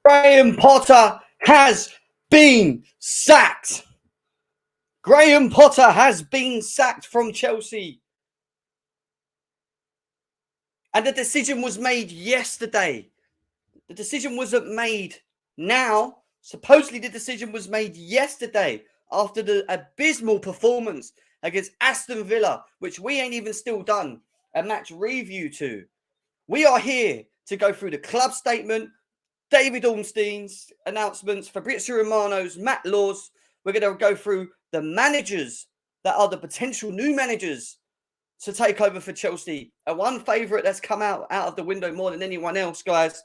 Graham Potter has been sacked. Graham Potter has been sacked from Chelsea. And the decision was made yesterday. The decision wasn't made now. Supposedly the decision was made yesterday after the abysmal performance against Aston Villa, which we ain't even still done a match review to. We are here to go through the club statement, David Ornstein's announcements, Fabrizio Romano's, Matt Law's. We're going to go through the managers that are the potential new managers to take over for Chelsea. A one favourite that's come out of the window more than anyone else, guys.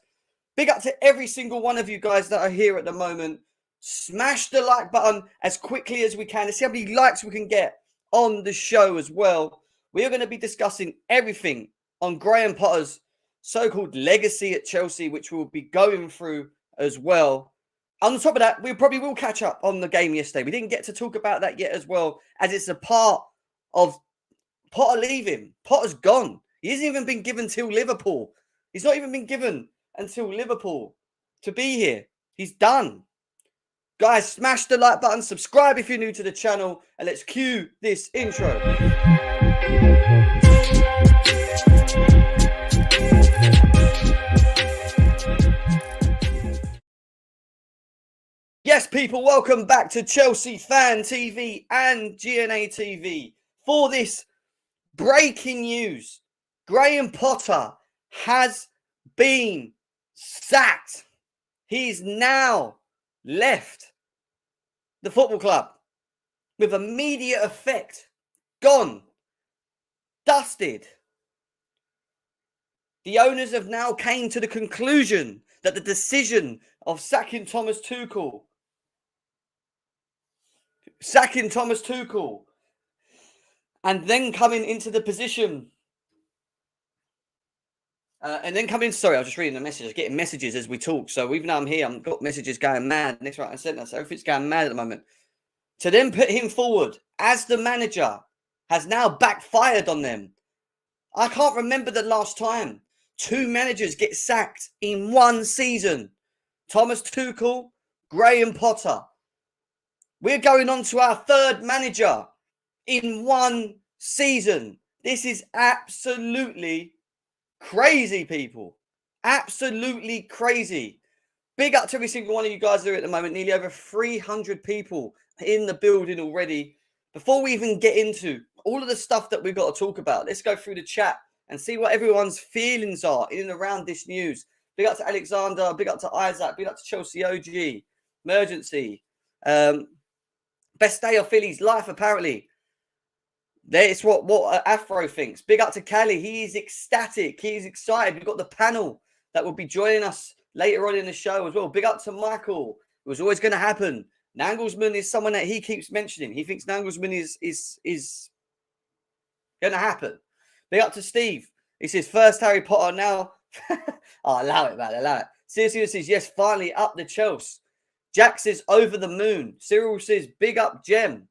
Big up to every single one of you guys that are here at the moment. Smash the like button as quickly as we can. Let's see how many likes we can get on the show as well. We are going to be discussing everything on Graham Potter's so-called legacy at Chelsea, which we'll be going through as well. On top of that, we probably will catch up on the game yesterday. We didn't get to talk about that yet as well, as it's a part of Potter leaving. Potter's gone. He hasn't even been given till Liverpool. He's not even been given until Liverpool to be here. He's done. Guys, smash the like button, subscribe if you're new to the channel, and let's cue this intro. Yes, people, welcome back to Chelsea Fan TV and GNA TV for this breaking news. Graham Potter has been sacked. He's now left the football club with immediate effect. Gone. Dusted. The owners have now came to the conclusion that the decision of sacking Thomas Tuchel and then coming into the position sorry, I was just reading the messages, getting messages as we talk. So even though I'm here, I've got messages going mad, next right and centre. So everything's going mad at the moment. To then put him forward as the manager has now backfired on them. I can't remember the last time two managers get sacked in one season. Thomas Tuchel, Graham Potter. We're going on to our third manager in one season. This is absolutely crazy, people. Absolutely crazy. Big up to every single one of you guys there at the moment. Nearly over 300 people in the building already. Before we even get into all of the stuff that we've got to talk about, let's go through the chat and see what everyone's feelings are in and around this news. Big up to Alexander. Big up to Isaac. Big up to Chelsea OG. Emergency. Best day of Philly's life, apparently. That's what Afro thinks. Big up to Callie. He is ecstatic. He is excited. We've got the panel that will be joining us later on in the show as well. Big up to Michael. It was always going to happen. Nagelsmann is someone that he keeps mentioning. He thinks Nagelsmann is going to happen. Big up to Steve. He says, first Harry Potter now. Oh, allow it, man. Allow it. Seriously says, yes, finally up the Chelsea. Jack says, over the moon. Cyril says, big up, Jem.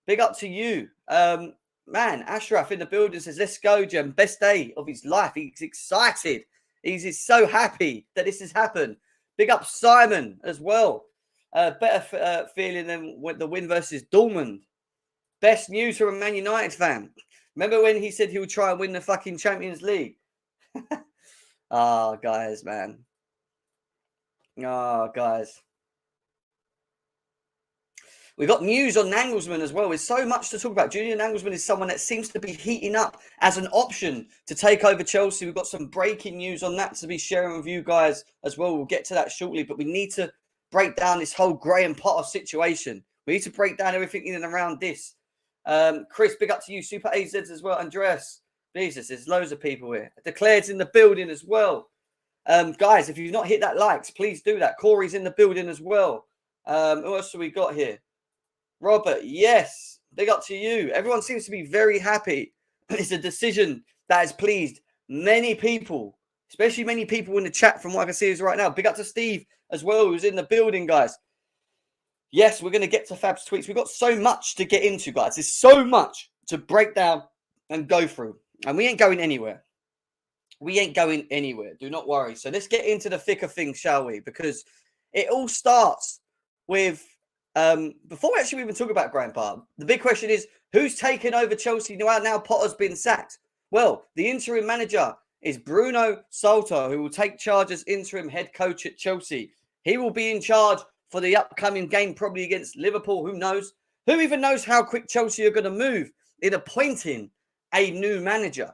Big up to you. Man, Ashraf in the building says, let's go, Jem. Best day of his life. He's excited. He's so happy that this has happened. Big up Simon as well. Better feeling than the win versus Dortmund. Best news from a Man United fan. Remember when he said he would try and win the fucking Champions League? Oh, guys, man. Oh, guys. We've got news on Nagelsmann as well. There's so much to talk about. Julian Nagelsmann is someone that seems to be heating up as an option to take over Chelsea. We've got some breaking news on that to be sharing with you guys as well. We'll get to that shortly, but we need to break down this whole Graham Potter situation. We need to break down everything in and around this. Chris, big up to you. Super AZ as well. Andreas, Jesus, there's loads of people here. Declared's in the building as well. Guys, if you've not hit that likes, please do that. Corey's in the building as well. Who else have we got here? Robert, yes. Big up to you. Everyone seems to be very happy. It's a decision that has pleased many people, especially many people in the chat from what I can see is right now. Big up to Steve as well, who's in the building, guys. Yes, we're going to get to Fab's tweets. We've got so much to get into, guys. There's so much to break down and go through. And we ain't going anywhere. We ain't going anywhere. Do not worry. So let's get into the thick of things, shall we? Because It all starts with, before actually we even talk about Graham Potter, the big question is, who's taken over Chelsea now Potter's been sacked? Well, the interim manager is Bruno Salto, who will take charge as interim head coach at Chelsea. He will be in charge for the upcoming game, probably against Liverpool. Who knows? Who even knows how quick Chelsea are going to move in appointing a new manager?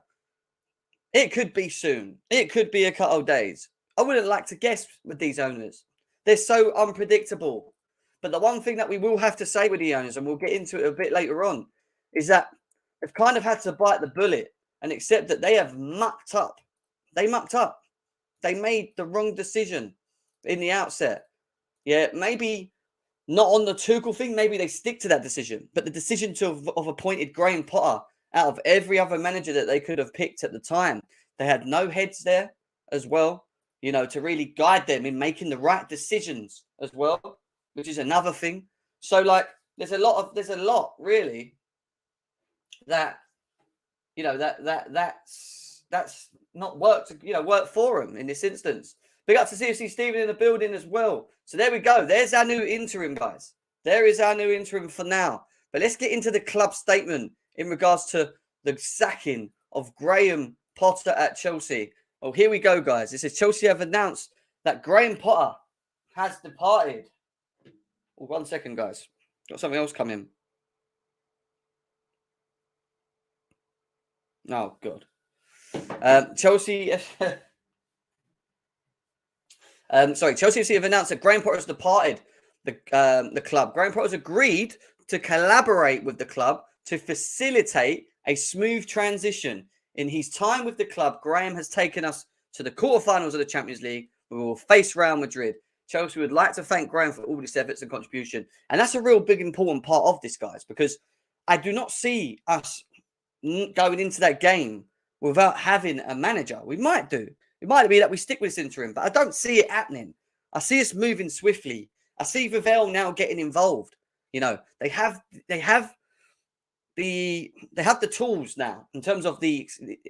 It could be soon. It could be a couple of days. I wouldn't like to guess with these owners. They're so unpredictable. But the one thing that we will have to say with the owners, and we'll get into it a bit later on, is that they've kind of had to bite the bullet and accept that they have mucked up. They mucked up. They made the wrong decision in the outset. Yeah, maybe not on the Tuchel thing. Maybe they stick to that decision. But the decision to have appointed Graham Potter out of every other manager that they could have picked at the time, they had no heads there as well, you know, to really guide them in making the right decisions as well, which is another thing. So, like, there's a lot really that, you know, that's not worked, work for them in this instance. Big up to CFC Stephen in the building as well. So there we go. There's our new interim, guys. There is our new interim for now. But let's get into the club statement in regards to the sacking of Graham Potter at Chelsea. Well, here we go, guys. It says Chelsea have announced that Graham Potter has departed. Well, 1 second, guys. Got something else coming. Oh, God. Chelsea... Chelsea FC have announced that Graham Potter has departed the club. Graham Potter has agreed to collaborate with the club to facilitate a smooth transition. In his time with the club, Graham has taken us to the quarterfinals of the Champions League. We will face Real Madrid. Chelsea would like to thank Graham for all his efforts and contribution. And that's a real big, important part of this, guys, because I do not see us going into that game without having a manager. We might do. It might be that we stick with this interim, but I don't see it happening. I see us moving swiftly. I see Vivell now getting involved. You know, they have the tools now in terms of the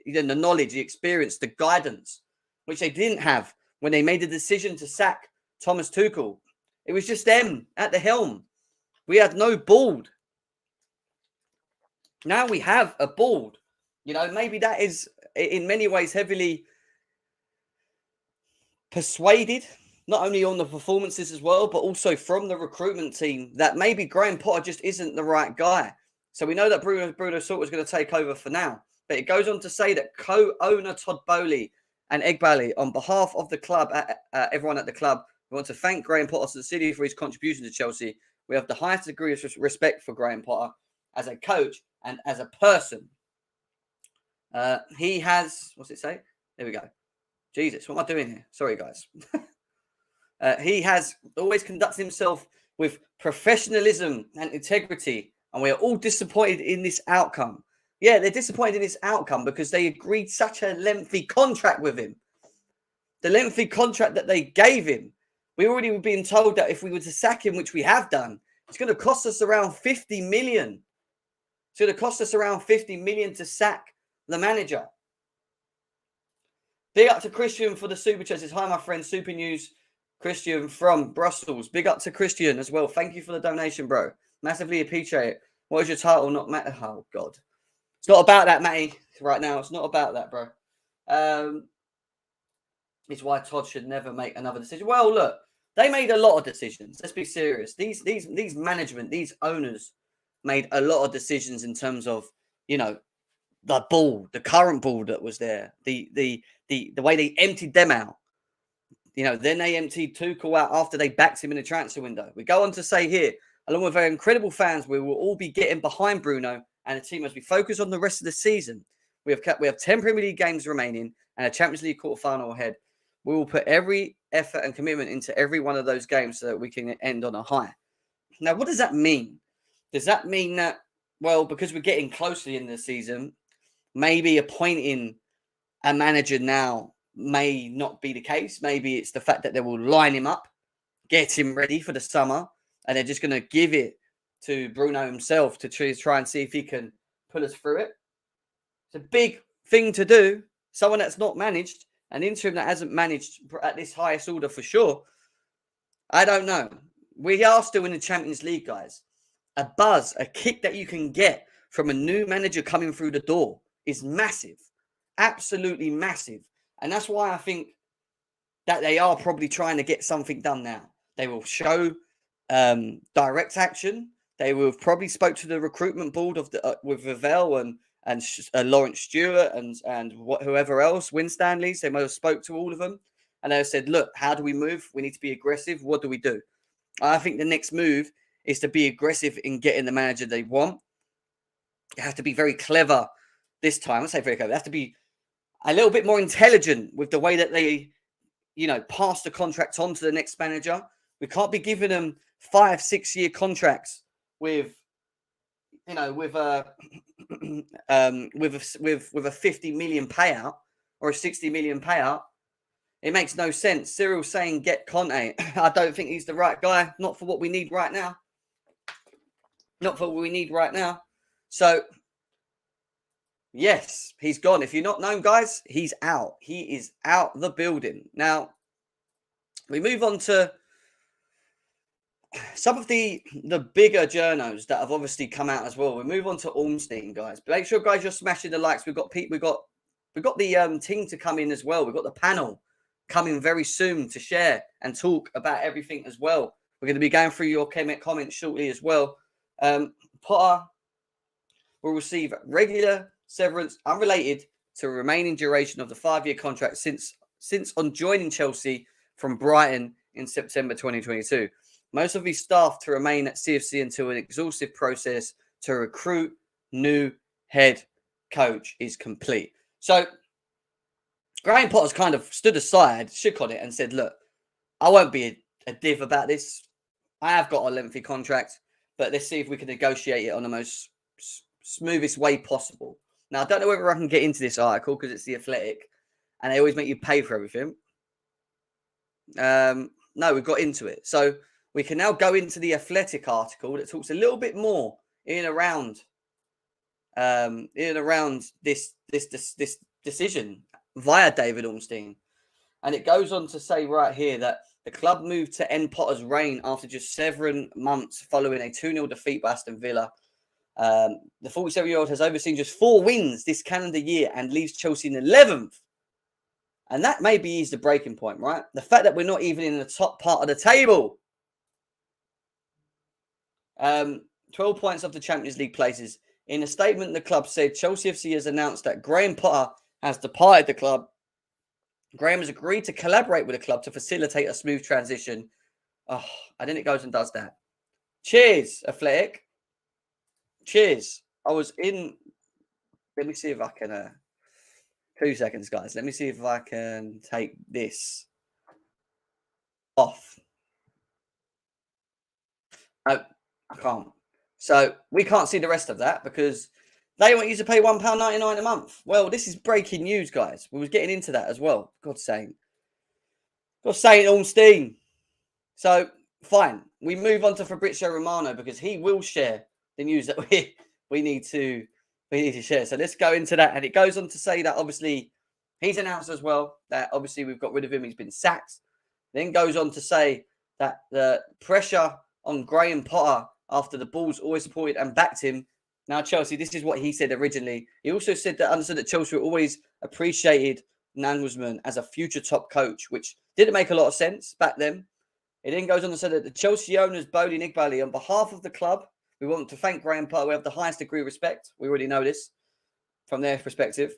knowledge, the experience, the guidance, which they didn't have when they made the decision to sack Thomas Tuchel. It was just them at the helm. We had no board. Now we have a board. You know, maybe that is in many ways heavily persuaded, not only on the performances as well, but also from the recruitment team, that maybe Graham Potter just isn't the right guy. So we know that Bruno Salto is going to take over for now. But it goes on to say that co-owner Todd Bowley and Egbali, on behalf of the club, everyone at the club, we want to thank Graham Potter to the city for his contribution to Chelsea. We have the highest degree of respect for Graham Potter as a coach and as a person. He has, what's it say? There we go. Jesus, what am I doing here? Sorry, guys. He has always conducted himself with professionalism and integrity, and we are all disappointed in this outcome. Yeah, they're disappointed in this outcome because they agreed such a lengthy contract with him. The lengthy contract that they gave him. We already were being told that if we were to sack him, which we have done, it's going to cost us around 50 million. It's going to cost us around 50 million to sack the manager. Big up to Christian for the super chat. Says, hi, my friend. Super News. Christian from Brussels. Big up to Christian as well. Thank you for the donation, bro. Massively appreciate it. What is your title? Not Matt. Oh, God. It's not about that, Matty, right now. It's not about that, bro. It's why Todd should never make another decision. Well, look, they made a lot of decisions. Let's be serious. These management, these owners made a lot of decisions in terms of, you know, the ball, the current ball that was there, the way they emptied them out. You know, then they emptied Tuchel out after they backed him in the transfer window. We go on to say here, along with our incredible fans, we will all be getting behind Bruno and the team as we focus on the rest of the season. We have 10 Premier League games remaining and a Champions League quarterfinal ahead. We will put every effort and commitment into every one of those games so that we can end on a high. Now, what does that mean? Does that mean that, well, because we're getting closely in the season, maybe appointing a manager now may not be the case? Maybe it's the fact that they will line him up, get him ready for the summer, and they're just going to give it to Bruno himself to try and see if he can pull us through it. It's a big thing to do. Someone that's not managed, an interim that hasn't managed at this highest order for sure. I don't know. We are still in the Champions League, guys. A buzz, a kick that you can get from a new manager coming through the door is massive. Absolutely massive. And that's why I think that they are probably trying to get something done now. They will show direct action. They will have probably spoke to the recruitment board of the with Ravel and Lawrence Stewart and whoever else, Winstanley's. They might have spoke to all of them, and they have said, "Look, how do we move? We need to be aggressive. What do we do?" I think the next move is to be aggressive in getting the manager they want. It has to be very clever this time. I say very clever. It has to be a little bit more intelligent with the way that they, pass the contract on to the next manager. We can't be giving them 5-6 year contracts with a 50 million payout or a 60 million payout. It makes no sense. Cyril's saying get Conte. I don't think he's the right guy. Not for what we need right now. Not for what we need right now. So, yes, he's gone. If you're not known, guys, he's out. He is out the building. Now, we move on to some of the bigger journos that have obviously come out as well. We move on to Ormstein, guys. But make sure, guys, you're smashing the likes. We've got the team to come in as well. We've got the panel coming very soon to share and talk about everything as well. We're going to be going through your comments shortly as well. Potter will receive regular severance unrelated to remaining duration of the 5-year contract since on joining Chelsea from Brighton in September 2022. Most of his staff to remain at CFC until an exhaustive process to recruit new head coach is complete. So Graham Potter's kind of stood aside, shook on it and said, look, I won't be a div about this. I have got a lengthy contract, but let's see if we can negotiate it on the most smoothest way possible. Now, I don't know whether I can get into this article because it's The Athletic and they always make you pay for everything. No, we've got into it. So we can now go into the Athletic article that talks a little bit more in and around this decision via David Ormstein. And it goes on to say right here that the club moved to end Potter's reign after just 7 months following a 2-0 defeat by Aston Villa. The 47-year-old has overseen just 4 wins this calendar year and leaves Chelsea in 11th. And that maybe is the breaking point, right? The fact that we're not even in the top part of the table. 12 points off the Champions League places. In a statement, the club said Chelsea FC has announced that Graham Potter has departed the club. Graham has agreed to collaborate with the club to facilitate a smooth transition. Oh, and then it goes and does that. Cheers, Athletic. Cheers. I was in... Let me see if I can... 2 seconds, guys. Let me see if I can take this off. No, I can't. So we can't see the rest of that because they want you to pay £1.99 a month. Well, this is breaking news, guys. We was getting into that as well. God's sake. Ormstein. So, fine. We move on to Fabrizio Romano because he will share the news that we need to share. So let's go into that. And it goes on to say that obviously he's announced as well that obviously we've got rid of him. He's been sacked. Then goes on to say that the pressure on Graham Potter after the Bulls always supported and backed him. Now, Chelsea, this is what he said originally. He also said that understood that Chelsea always appreciated Nagelsmann as a future top coach, which didn't make a lot of sense back then. It then goes on to say that the Chelsea owners, Bodie Nigbali, on behalf of the club, we want to thank Graham Potter. We have the highest degree of respect. We already know this from their perspective.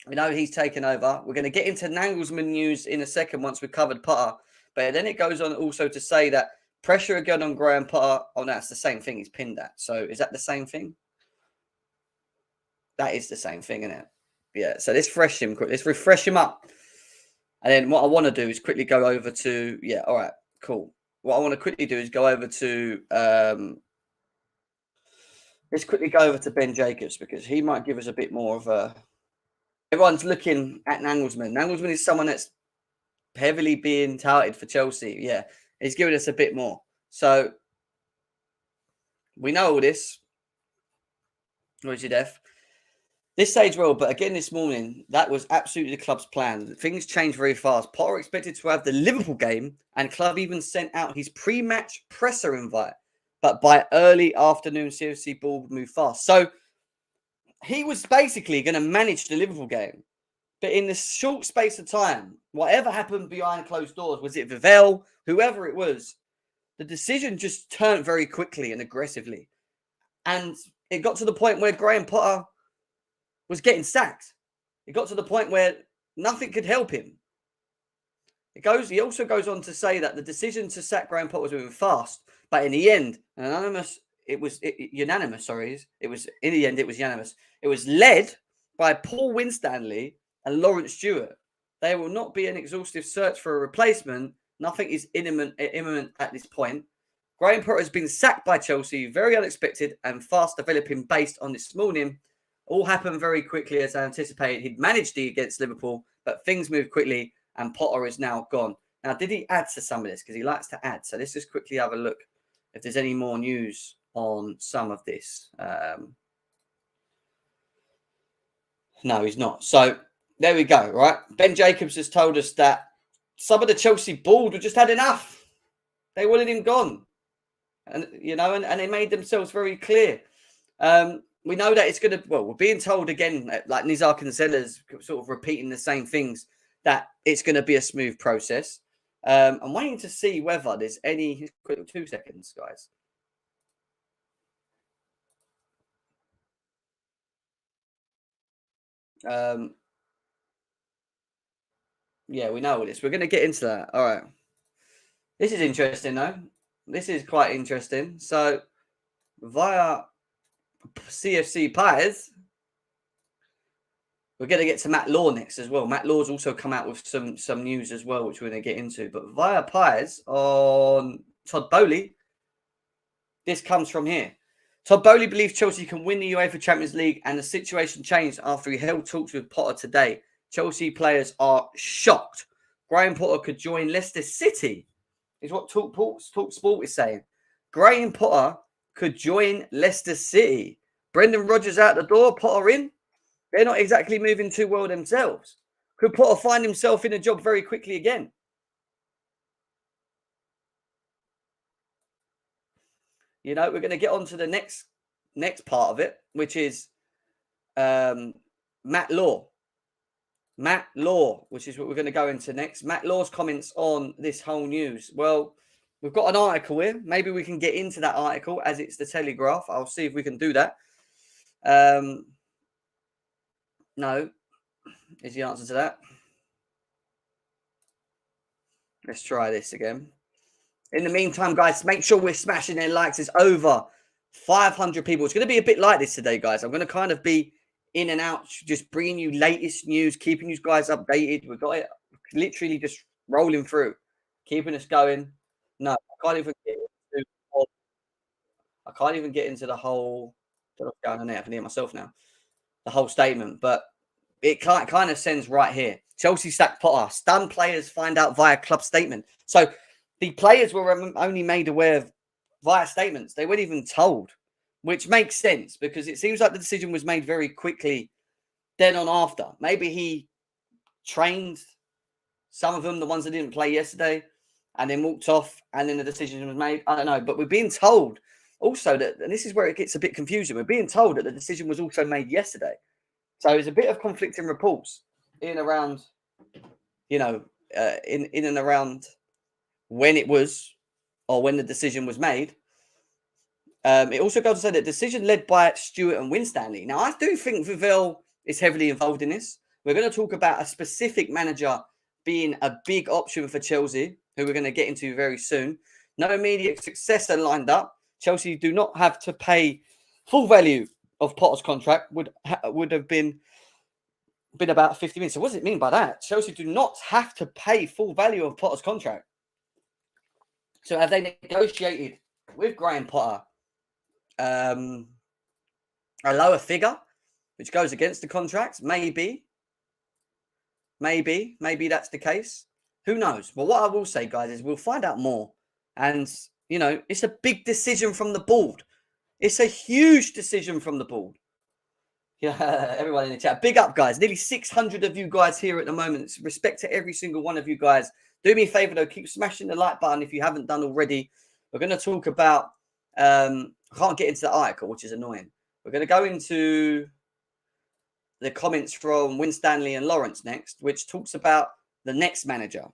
We know he's taken over. We're going to get into Nagelsmann news in a second once we've covered Potter. But then it goes on also to say that pressure again on Graham Potter. Oh, no, it's the same thing he's pinned at. So is that the same thing? That is the same thing, isn't it? Yeah, so let's refresh him up. And then what I want to do is quickly go over to... Yeah, all right, cool. What I want to quickly do is go over to... let's quickly go over to Ben Jacobs because he might give us a bit more of a... Everyone's looking at Nagelsmann. Nagelsmann is someone that's heavily being touted for Chelsea. Yeah, he's giving us a bit more. So we know all this. What is your def? This stage well, but again this morning, that was absolutely the club's plan. Things changed very fast. Potter expected to have the Liverpool game, and club even sent out his pre-match presser invite. But by early afternoon, CFC ball would move fast. So he was basically going to manage the Liverpool game. But in this short space of time, whatever happened behind closed doors, was it Vivell, whoever it was, the decision just turned very quickly and aggressively. And it got to the point where Graham Potter was getting sacked. It got to the point where nothing could help him. He also goes on to say that the decision to sack Graham Potter was moving fast, but in the end, unanimous. It was unanimous. It was in the end. It was unanimous. It was led by Paul Winstanley and Lawrence Stewart. There will not be an exhaustive search for a replacement. Nothing is imminent at this point. Graham Potter has been sacked by Chelsea, very unexpected and fast developing based on this morning. All happened very quickly as I anticipated. He'd managed it against Liverpool, but things moved quickly and Potter is now gone. Now, did he add to some of this? Because he likes to add. So let's just quickly have a look if there's any more news on some of this. No, he's not. So there we go, right? Ben Jacobs has told us that some of the Chelsea board were just had enough. They wanted him gone. And, and they made themselves very clear. We know that it's going to, we're being told again, like Nizar Kinsella's sort of repeating the same things, that it's going to be a smooth process. I'm waiting to see whether there's any, 2 seconds, guys. Yeah, we know this. We're going to get into that. All right. This is interesting, though. This is quite interesting. So, via CFC Pies, we're going to get to Matt Law next as well. Matt Law's also come out with some news as well, which we're going to get into. But via Pies on Todd Boehly, this comes from here. Todd Boehly believes Chelsea can win the UEFA Champions League, and the situation changed after he held talks with Potter today. Chelsea players are shocked. Graham Potter could join Leicester City, is what TalkSport is saying. Graham Potter could join Leicester City. Brendan Rodgers out the door, Potter in. They're not exactly moving too well themselves. Could Potter find himself in a job very quickly again? We're going to get on to the next part of it, which is Matt Law. Matt Law, which is what we're going to go into next. Matt Law's comments on this whole news. Well, we've got an article here. Maybe we can get into that article as it's the Telegraph. I'll see if we can do that. No, is the answer to that. Let's try this again. In the meantime, guys, make sure we're smashing their likes. It's over 500 people. It's going to be a bit like this today, guys. I'm going to kind of be in and out, just bringing you latest news, keeping you guys updated. We've got it literally just rolling through, keeping us going. No, I can't even get into the whole. What's going on there? I can hear myself now. The whole statement, but it kind of sends right here. Chelsea sacked Potter. Stunned players find out via club statement. So the players were only made aware of via statements. They weren't even told, which makes sense because it seems like the decision was made very quickly then on after. Maybe he trained some of them, the ones that didn't play yesterday, and then walked off, and then the decision was made. I don't know, but we're being told also that, and this is where it gets a bit confusing, we're being told that the decision was also made yesterday. So there's a bit of conflicting reports in and around, in and around when it was or when the decision was made. It also goes to say that decision led by Stewart and Winstanley. Now, I do think Vivell is heavily involved in this. We're going to talk about a specific manager being a big option for Chelsea, who we're going to get into very soon. No immediate successor lined up. Chelsea do not have to pay full value of Potter's contract. Would have been about 50 million. So what does it mean by that? Chelsea do not have to pay full value of Potter's contract. So have they negotiated with Graham Potter a lower figure, which goes against the contract? Maybe that's the case. Who knows? But what I will say, guys, is we'll find out more. And, it's a big decision from the board. It's a huge decision from the board. Yeah, everyone in the chat. Big up, guys. Nearly 600 of you guys here at the moment. Respect to every single one of you guys. Do me a favor, though. Keep smashing the like button if you haven't done already. We're going to talk about... I can't get into the article, which is annoying. We're going to go into the comments from Winstanley and Lawrence next, which talks about the next manager.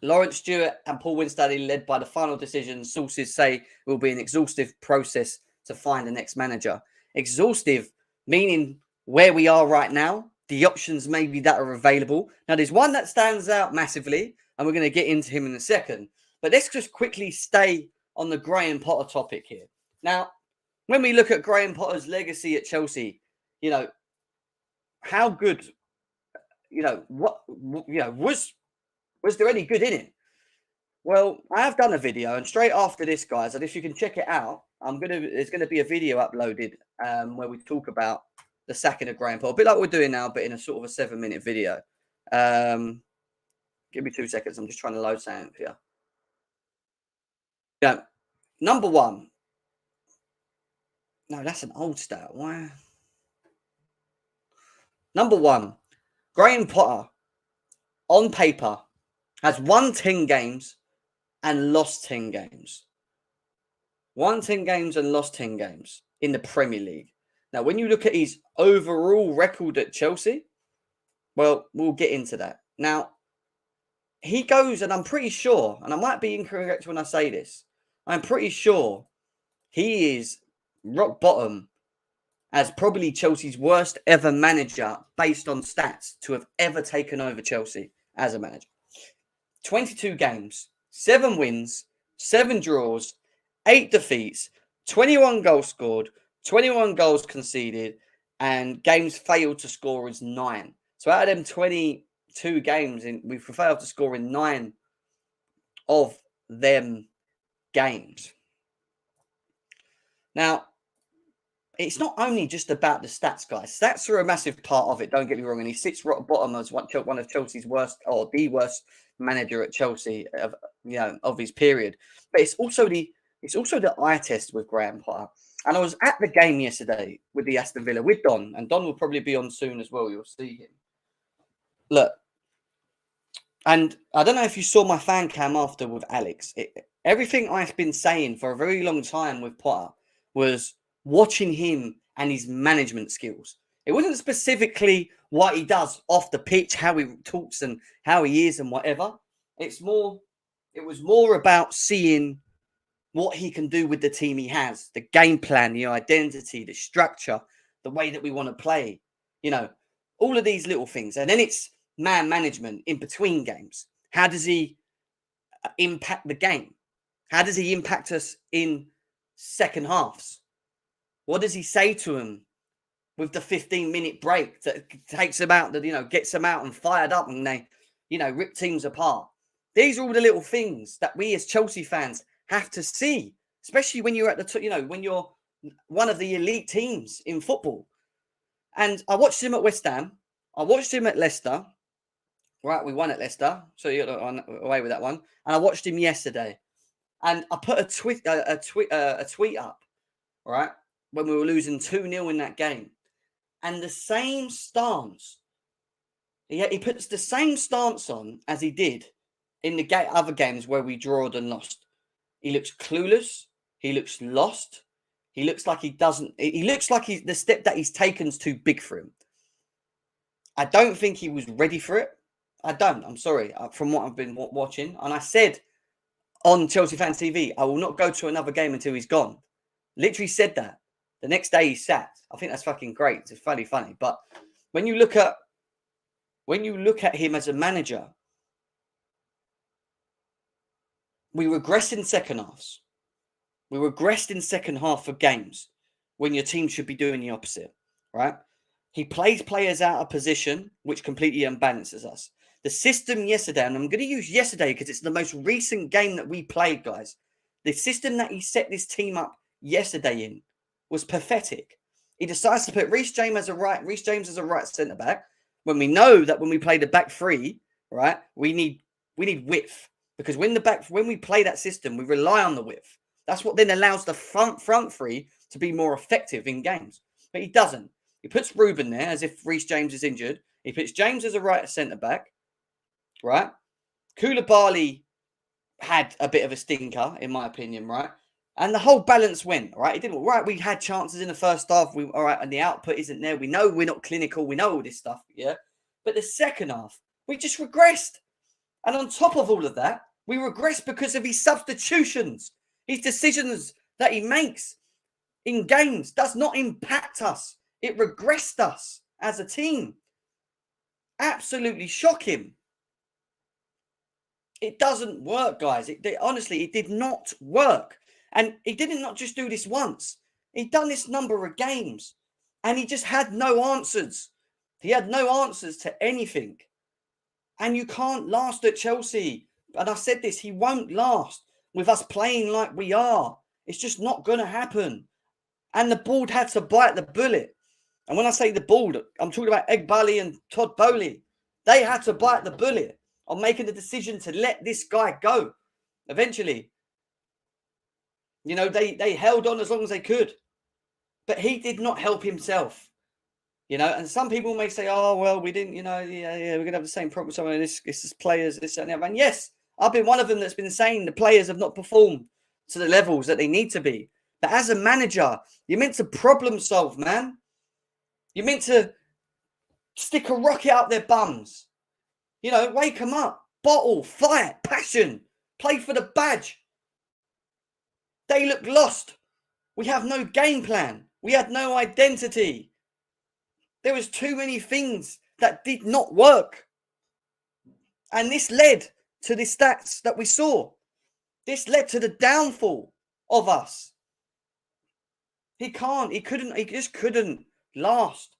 Lawrence Stewart and Paul Winstanley, led by the final decision, sources say will be an exhaustive process to find the next manager. Exhaustive, meaning where we are right now, the options maybe that are available. Now, there's one that stands out massively, and we're going to get into him in a second. But let's just quickly stay on the Graham Potter topic here. Now, when we look at Graham Potter's legacy at Chelsea, you know, how good, you know, what, you know, was there any good in it? Well, I have done a video, and straight after this, guys, and if you can check it out, there's gonna be a video uploaded where we talk about the sacking of Graham Potter, a bit like we're doing now, but in a sort of a 7-minute video. Give me 2 seconds. I'm just trying to load something here. Yeah, number one. No, that's an old stat. Why? Number one, Graham Potter, on paper, has won 10 games and lost 10 games. Won 10 games and lost 10 games in the Premier League. Now, when you look at his overall record at Chelsea, well, we'll get into that. Now, he goes, and I'm pretty sure, and I might be incorrect when I say this, I'm pretty sure he is rock bottom as probably Chelsea's worst ever manager based on stats to have ever taken over Chelsea as a manager. 22 games, 7 wins, 7 draws, 8 defeats, 21 goals scored, 21 goals conceded, and games failed to score is 9. So out of them 22 games, we've failed to score in 9 of them games. Now, it's not only just about the stats, guys. Stats are a massive part of it, don't get me wrong. And he sits right at the bottom as one of Chelsea's worst, or the worst manager at Chelsea of his period. But it's also the eye test with Graham Potter. And I was at the game yesterday with the Aston Villa with Don, and Don will probably be on soon as well. You'll see him. Look, and I don't know if you saw my fan cam after with Alex. Everything I've been saying for a very long time with Potter was watching him and his management skills. It wasn't specifically what he does off the pitch, how he talks and how he is and whatever. It was more about seeing what he can do with the team he has, the game plan, the identity, the structure, the way that we want to play, all of these little things. And then it's man management in between games. How does he impact the game? How does he impact us in second halves? What does he say to him with the 15-minute break that takes them out, that, gets them out and fired up and they, rip teams apart? These are all the little things that we as Chelsea fans have to see, especially when you're at the, when you're one of the elite teams in football. And I watched him at West Ham. I watched him at Leicester. Right, we won at Leicester, so you're away with that one. And I watched him yesterday, and I put a tweet up, right, when we were losing 2-0 in that game, and the same stance. He puts the same stance on as he did in the other games where we drawed and lost. He looks clueless. He looks lost. He looks like he doesn't. He looks like the step that he's taken is too big for him. I don't think he was ready for it. I don't. I'm sorry. From what I've been watching, and I said on Chelsea Fan TV, I will not go to another game until he's gone. Literally said that. The next day he sat. I think that's fucking great. It's funny. But when you look at him as a manager, we regress in second halves. We regressed in second half of games when your team should be doing the opposite, right? He plays players out of position, which completely unbalances us. The system yesterday, and I'm going to use yesterday because it's the most recent game that we played, guys. The system that he set this team up yesterday in was pathetic. He decides to put Reece James as a right centre back when we know that when we play the back three, right, we need width, because when we play that system, we rely on the width. That's what then allows the front three to be more effective in games. But he doesn't. He puts Ruben there as if Reece James is injured. He puts James as a right centre-back, right? Koulibaly had a bit of a stinker, in my opinion, right? And the whole balance went, right? It didn't, right? We had chances in the first half. All right, and the output isn't there. We know we're not clinical. We know all this stuff, yeah? But the second half, we just regressed. And on top of all of that, we regressed because of his substitutions. His decisions that he makes in games does not impact us. It regressed us as a team. Absolutely shocking. It doesn't work, guys. Honestly, it did not work. And he didn't not just do this once. He'd done this number of games. And he just had no answers. He had no answers to anything. And you can't last at Chelsea. And I said this, he won't last with us playing like we are. It's just not going to happen. And the board had to bite the bullet. And when I say the board, I'm talking about Egbali and Todd Bowley. They had to bite the bullet on making the decision to let this guy go. Eventually, you know, they held on as long as they could. But he did not help himself. You know, and some people may say, oh, well, we didn't, you know, yeah, we're going to have the same problem with some of this players, this and the other. And yes, I've been one of them that's been saying the players have not performed to the levels that they need to be. But as a manager, you're meant to problem solve, man. You're meant to stick a rocket up their bums. You know, wake them up. Bottle, fight, passion. Play for the badge. They look lost. We have no game plan. We had no identity. There was too many things that did not work. And this led to the stats that we saw. This led to the downfall of us. He just couldn't last.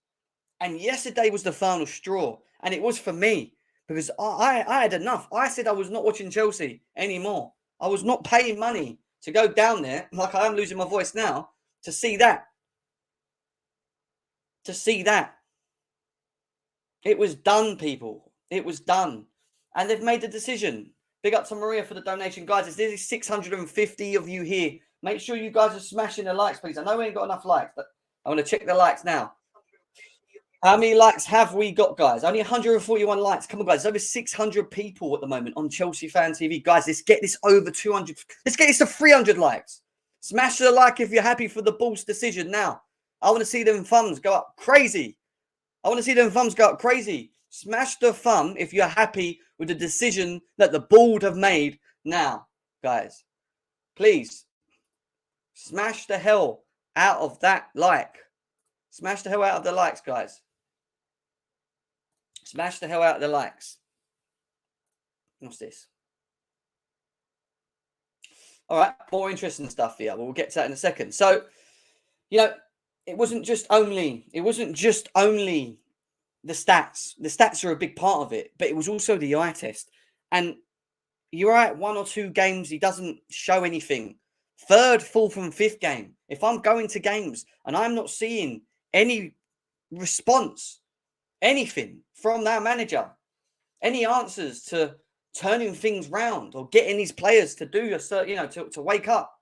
And yesterday was the final straw. And it was for me. Because I had enough. I said I was not watching Chelsea anymore. I was not paying money to go down there, like I am losing my voice now, to see that. To see that. It was done, people. It was done. And they've made the decision. Big up to Maria for the donation. Guys, there's 650 of you here. Make sure you guys are smashing the likes, please. I know we ain't got enough likes, but I want to check the likes now. How many likes have we got, guys? Only 141 likes. Come on, guys. There's over 600 people at the moment on Chelsea Fan TV. Guys, let's get this over 200. Let's get this to 300 likes. Smash the like if you're happy for the Bulls decision now. I want to see them thumbs go up crazy. Smash the thumb if you're happy with the decision that the board have made now, guys. Please, smash the hell out of that like. Smash the hell out of the likes, guys. Smash the hell out of the likes. What's this? All right, more interesting stuff here. We'll get to that in a second. So, you know, it wasn't just only the stats. The stats are a big part of it, but it was also the eye test. And you're right, 1 or 2 games, he doesn't show anything. 3rd, 4th, and 5th game. If I'm going to games and I'm not seeing any response, anything from that manager, any answers to turning things round or getting these players to do a certain, you know, to wake up,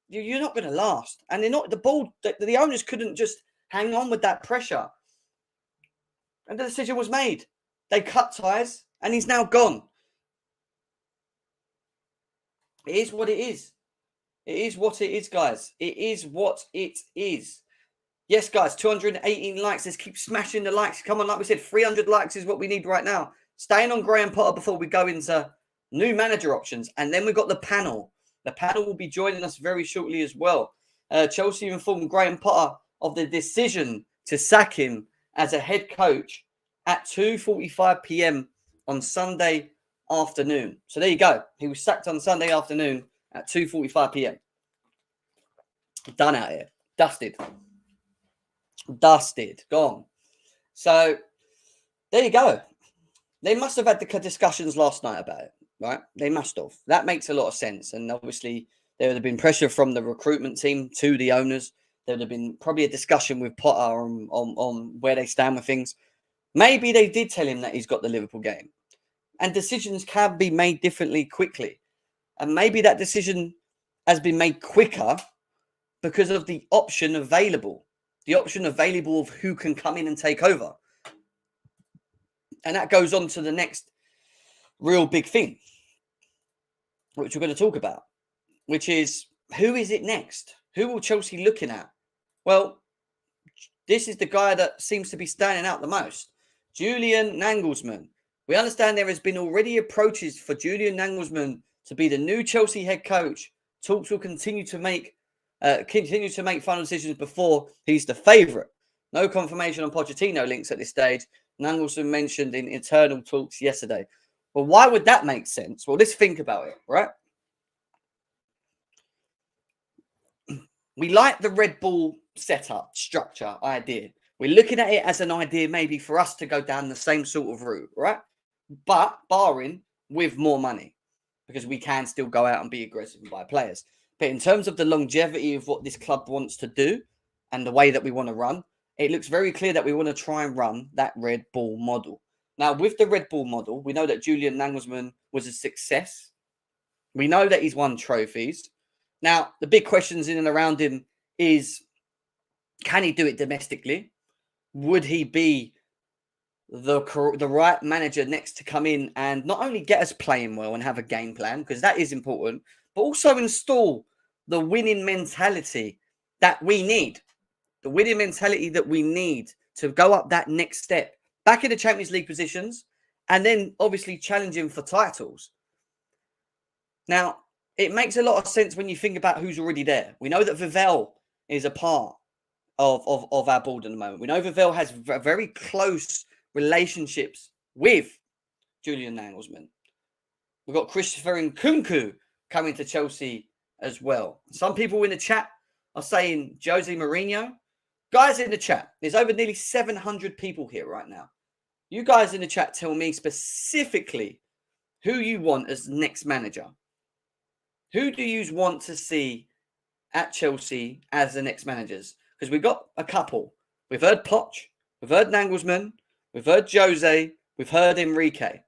you're not going to last. And they're not, the board, the owners couldn't just hang on with that pressure. And the decision was made. They cut ties and he's now gone. It is what it is. It is what it is, guys. It is what it is. Yes, guys, 218 likes. Let's keep smashing the likes. Come on, like we said, 300 likes is what we need right now. Staying on Graham Potter before we go into new manager options. And then we've got the panel. The panel will be joining us very shortly as well. Chelsea informed Graham Potter of the decision to sack him as a head coach at 2:45 p.m. on Sunday afternoon. So there you go. He was sacked on Sunday afternoon at 2:45 p.m. Done out here. Dusted. Gone. So there you go. They must have had the discussions last night about it, right? They must have. That makes a lot of sense. And obviously there would have been pressure from the recruitment team to the owners. There would have been probably a discussion with Potter on where they stand with things. Maybe they did tell him that he's got the Liverpool game. And decisions can be made differently quickly. And maybe that decision has been made quicker because of the option available. the option available of who can come in and take over. And that goes on to the next real big thing, which we're going to talk about, which is who is it next? Who will Chelsea looking at? Well, this is the guy that seems to be standing out the most. Julian Nagelsmann. We understand there has been already approaches for Julian Nagelsmann to be the new Chelsea head coach. Talks will continue to make final decisions before he's the favourite. No confirmation on Pochettino links at this stage. Nagelsmann mentioned in internal talks yesterday. Well, why would that make sense? Well, let's think about it, right? We like the Red Bull setup, structure, idea. We're looking at it as an idea maybe for us to go down the same sort of route, right? But barring with more money, because we can still go out and be aggressive and buy players. But in terms of the longevity of what this club wants to do and the way that we want to run, it looks very clear that we want to try and run that Red Bull model. Now, with the Red Bull model, we know that Julian Nagelsmann was a success. We know that he's won trophies. Now, the big questions in and around him is, can he do it domestically? Would he be the right manager next to come in and not only get us playing well and have a game plan, because that is important, but also install the winning mentality that we need. The winning mentality that we need to go up that next step, back in the Champions League positions, and then obviously challenging for titles. Now, it makes a lot of sense when you think about who's already there. We know that Vivell is a part of our board at the moment. We know Vivell has very close relationships with Julian Nagelsmann. We've got Christopher Nkunku coming to Chelsea as well. Some people in the chat are saying Jose Mourinho. Guys in the chat, there's over nearly 700 people here right now. You guys in the chat tell me specifically who you want as next manager. Who do you want to see at Chelsea as the next managers? Because we've got a couple. We've heard Poch, we've heard Nagelsmann, we've heard Jose, we've heard Enrique.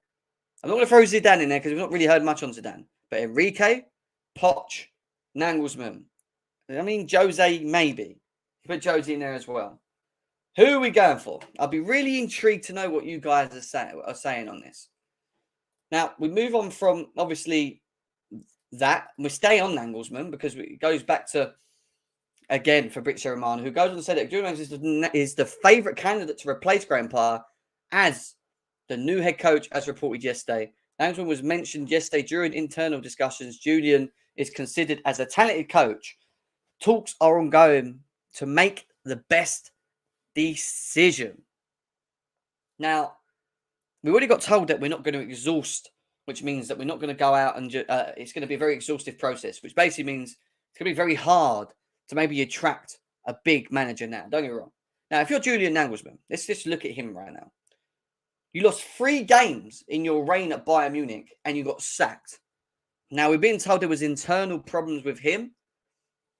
I'm not going to throw Zidane in there because we've not really heard much on Zidane. But Enrique, Poch, Nagelsmann. I mean, Jose, maybe. Put Jose in there as well. Who are we going for? I'll be really intrigued to know what you guys are saying on this. Now, we move on from, obviously, that. We stay on Nagelsmann because it goes back to, again, Fabrizio Romano, who goes on to say that Julian is the favourite candidate to replace Graham Potter as the new head coach, as reported yesterday. Nagelsmann was mentioned yesterday during internal discussions. Julian is considered as a talented coach. Talks are ongoing to make the best decision. Now, we already got told that we're not going to exhaust, which means that we're not going to go out and it's going to be a very exhaustive process, which basically means it's going to be very hard to maybe attract a big manager now. Don't get me wrong. Now, if you're Julian Nagelsmann, let's just look at him right now. You lost 3 games in your reign at Bayern Munich and you got sacked. Now, we're being told there was internal problems with him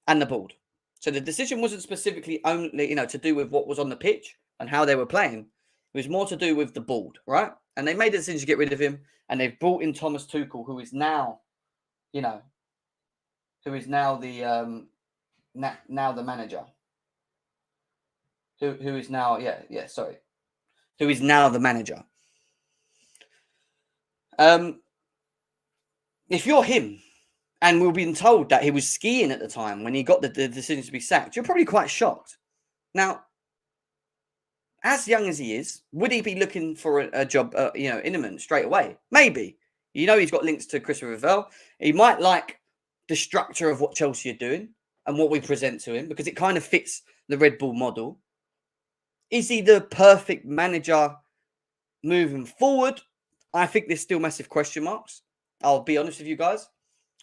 and the board. So the decision wasn't specifically only, to do with what was on the pitch and how they were playing. It was more to do with the board, right? And they made the decision to get rid of him, and they've brought in Thomas Tuchel, who is now, the now the manager. Who is now, who is now the manager. If you're him, and we've been told that he was skiing at the time when he got the decision to be sacked, you're probably quite shocked. Now, as young as he is, would he be looking for a job, imminent straight away? Maybe. He's got links to Christopher Vivell. He might like the structure of what Chelsea are doing and what we present to him because it kind of fits the Red Bull model. Is he the perfect manager moving forward? I think there's still massive question marks. I'll be honest with you guys.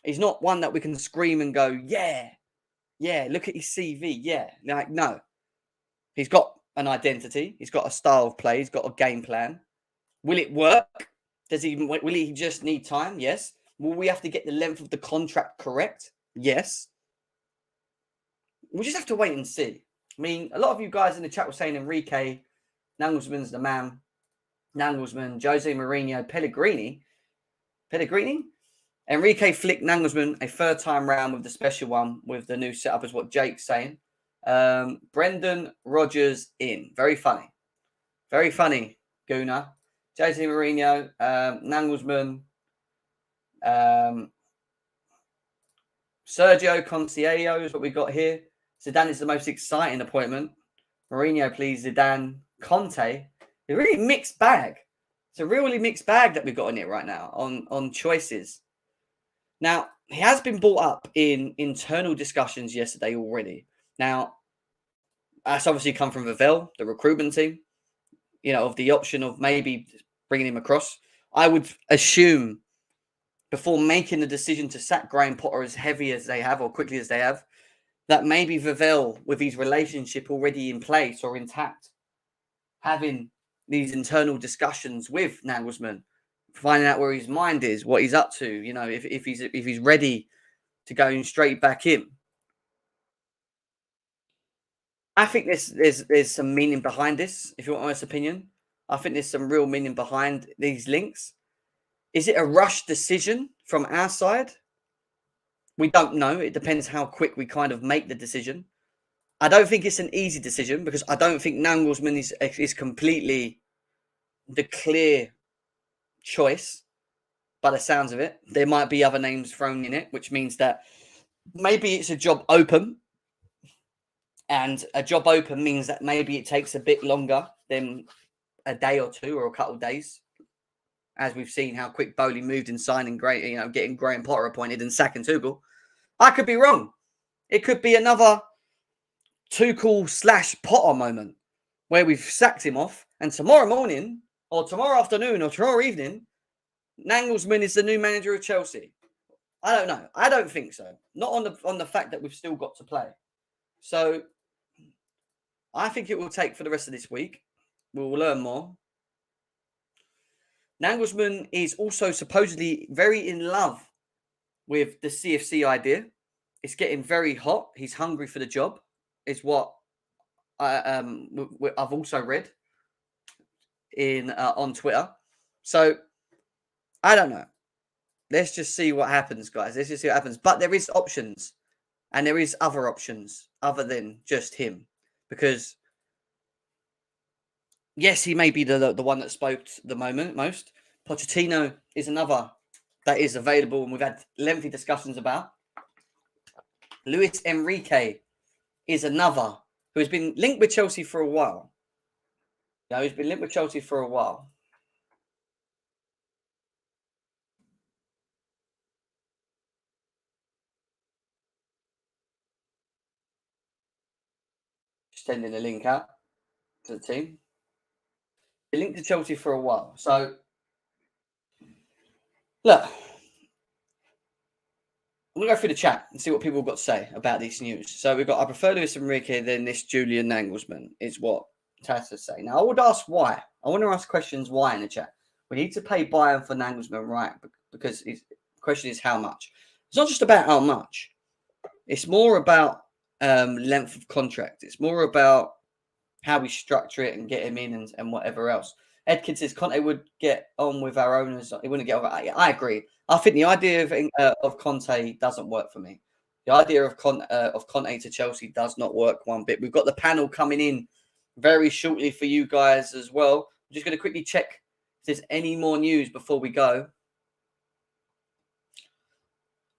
He's not one that we can scream and go, yeah, look at his CV, yeah. No. He's got an identity. He's got a style of play. He's got a game plan. Will it work? Will he just need time? Yes. Will we have to get the length of the contract correct? Yes. We'll just have to wait and see. I mean, a lot of you guys in the chat were saying Enrique, Nagelsmann's the man. Nagelsmann, Jose Mourinho, Pellegrini. Enrique flicked Nagelsmann a third time round with the special one with the new setup, is what Jake's saying. Brendan Rodgers in. Very funny. Very funny, Guna. Jose Mourinho, Nangelsmann, Sergio Conceição is what we got here. Zidane is the most exciting appointment. Mourinho, please. Zidane, Conte. A really mixed bag. It's a really mixed bag that we've got in it right now on choices. Now, he has been brought up in internal discussions yesterday already. Now, that's obviously come from Vavell, the recruitment team, of the option of maybe bringing him across. I would assume before making the decision to sack Graham Potter as heavy as they have or quickly as they have, that maybe Vavell, with his relationship already in place or intact, having these internal discussions with Nagelsmann, finding out where his mind is, what he's up to, if he's ready to go straight back in. I think there's some meaning behind this, if you want my honest opinion. I think there's some real meaning behind these links. Is it a rushed decision from our side? We don't know. It depends how quick we kind of make the decision. I don't think it's an easy decision because I don't think Nagelsmann is completely the clear choice by the sounds of it. There might be other names thrown in it, which means that maybe it's a job open. And a job open means that maybe it takes a bit longer than a day or two or a couple of days. As we've seen how quick Bowley moved in signing getting Graham Potter appointed and sacking Tuchel. I could be wrong. It could be another Tuchel/Potter moment where we've sacked him off, and tomorrow morning or tomorrow afternoon or tomorrow evening, Nagelsmann is the new manager of Chelsea. I don't know. I don't think so. Not on the fact that we've still got to play. So I think it will take for the rest of this week. We will learn more. Nagelsmann is also supposedly very in love with the CFC idea. It's getting very hot. He's hungry for the job, is what I've also read on Twitter. So I don't know. Let's just see what happens, guys. Let's just see what happens. But there is options, and there is other options other than just him, because yes, he may be the one that spoke the most. Pochettino is another that is available, and we've had lengthy discussions about. Luis Enrique is another who has been linked with Chelsea for a while. He's been linked with Chelsea for a while. Sending a link out to the team. Been linked to Chelsea for a while. So, look, I'm going to go through the chat and see what people have got to say about this news. So we've got, I prefer Luis Enrique than this Julian Nagelsmann, is what Taz say. Now, I would ask why. I want to ask questions why in the chat. We need to pay Bayern for Nagelsmann, right? Because the question is how much. It's not just about how much. It's more about length of contract. It's more about how we structure it and get him in and whatever else. Edkins says Conte would get on with our owners. He wouldn't get on. I agree. I think the idea of Conte doesn't work for me. The idea of Conte to Chelsea does not work one bit. We've got the panel coming in very shortly for you guys as well. I'm just going to quickly check if there's any more news before we go.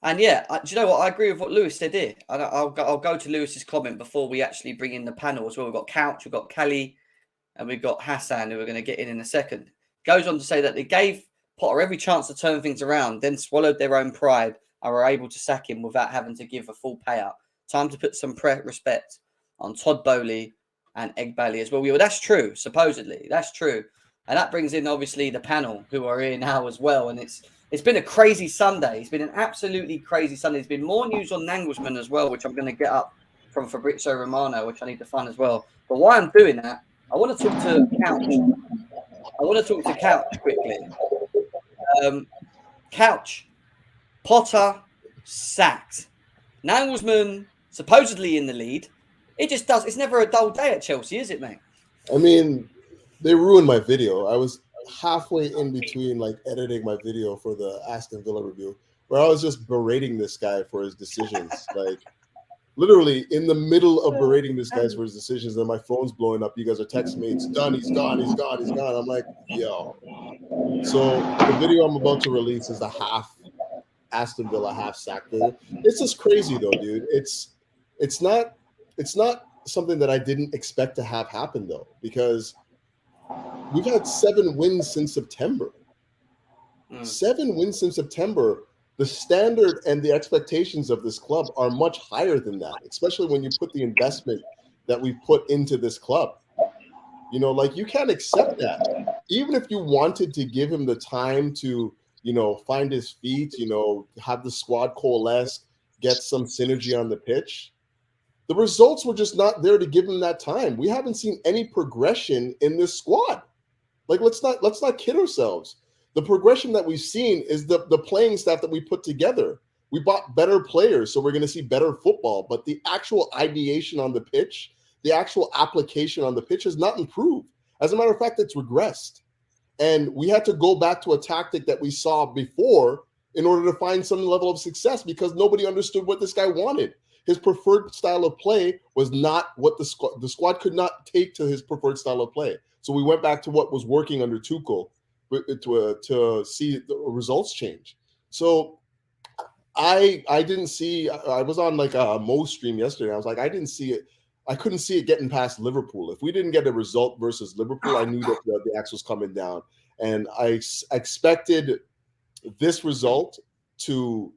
And yeah, do you know what? I agree with what Lewis said here. I'll go to Lewis's comment before we actually bring in the panel as well. We've got Couch, we've got Kelly, and we've got Hassan, who we're going to get in a second. Goes on to say that they gave Potter every chance to turn things around, then swallowed their own pride and were able to sack him without having to give a full payout. Time to put some respect on Todd Bowley and Egbali as well. Well, that's true, supposedly. That's true. And that brings in, obviously, the panel who are here now as well. And it's been a crazy Sunday. It's been an absolutely crazy Sunday. There's been more news on Nagelsmann as well, which I'm going to get up from Fabrizio Romano, which I need to find as well. But while I'm doing that, I want to talk to Couch. Quickly. Couch. Potter sacked. Nagelsmann supposedly in the lead. It's never a dull day at Chelsea, is it, mate? I mean, they ruined my video. I was halfway in between editing my video for the Aston Villa review, where I was just berating this guy for his decisions. literally in the middle of berating this guy for his decisions, and my phone's blowing up. You guys are texting me, it's done, he's gone. I'm like, yo. So the video I'm about to release is the half Aston Villa half sack video. It's just crazy though, dude. It's not something that I didn't expect to have happen though, because we've had 7 wins since September. 7 wins since September. The standard and the expectations of this club are much higher than that, especially when you put the investment that we put into this club. You know, like, you can't accept that. Even if you wanted to give him the time to, you know, find his feet, you know, have the squad coalesce, get some synergy on the pitch, the results were just not there to give him that time. We haven't seen any progression in this squad. Like, let's not kid ourselves. The progression that we've seen is the playing staff that we put together. We bought better players, so we're going to see better football. But the actual ideation on the pitch, the actual application on the pitch has not improved. As a matter of fact, it's regressed. And we had to go back to a tactic that we saw before in order to find some level of success, because nobody understood what this guy wanted. His preferred style of play was not what the squad could not take to his preferred style of play. So we went back to what was working under Tuchel to see the results change. So I didn't see. I was on like a Mo stream yesterday. I was like, I didn't see it. I couldn't see it getting past Liverpool. If we didn't get a result versus Liverpool, I knew that the axe was coming down, and I expected this result to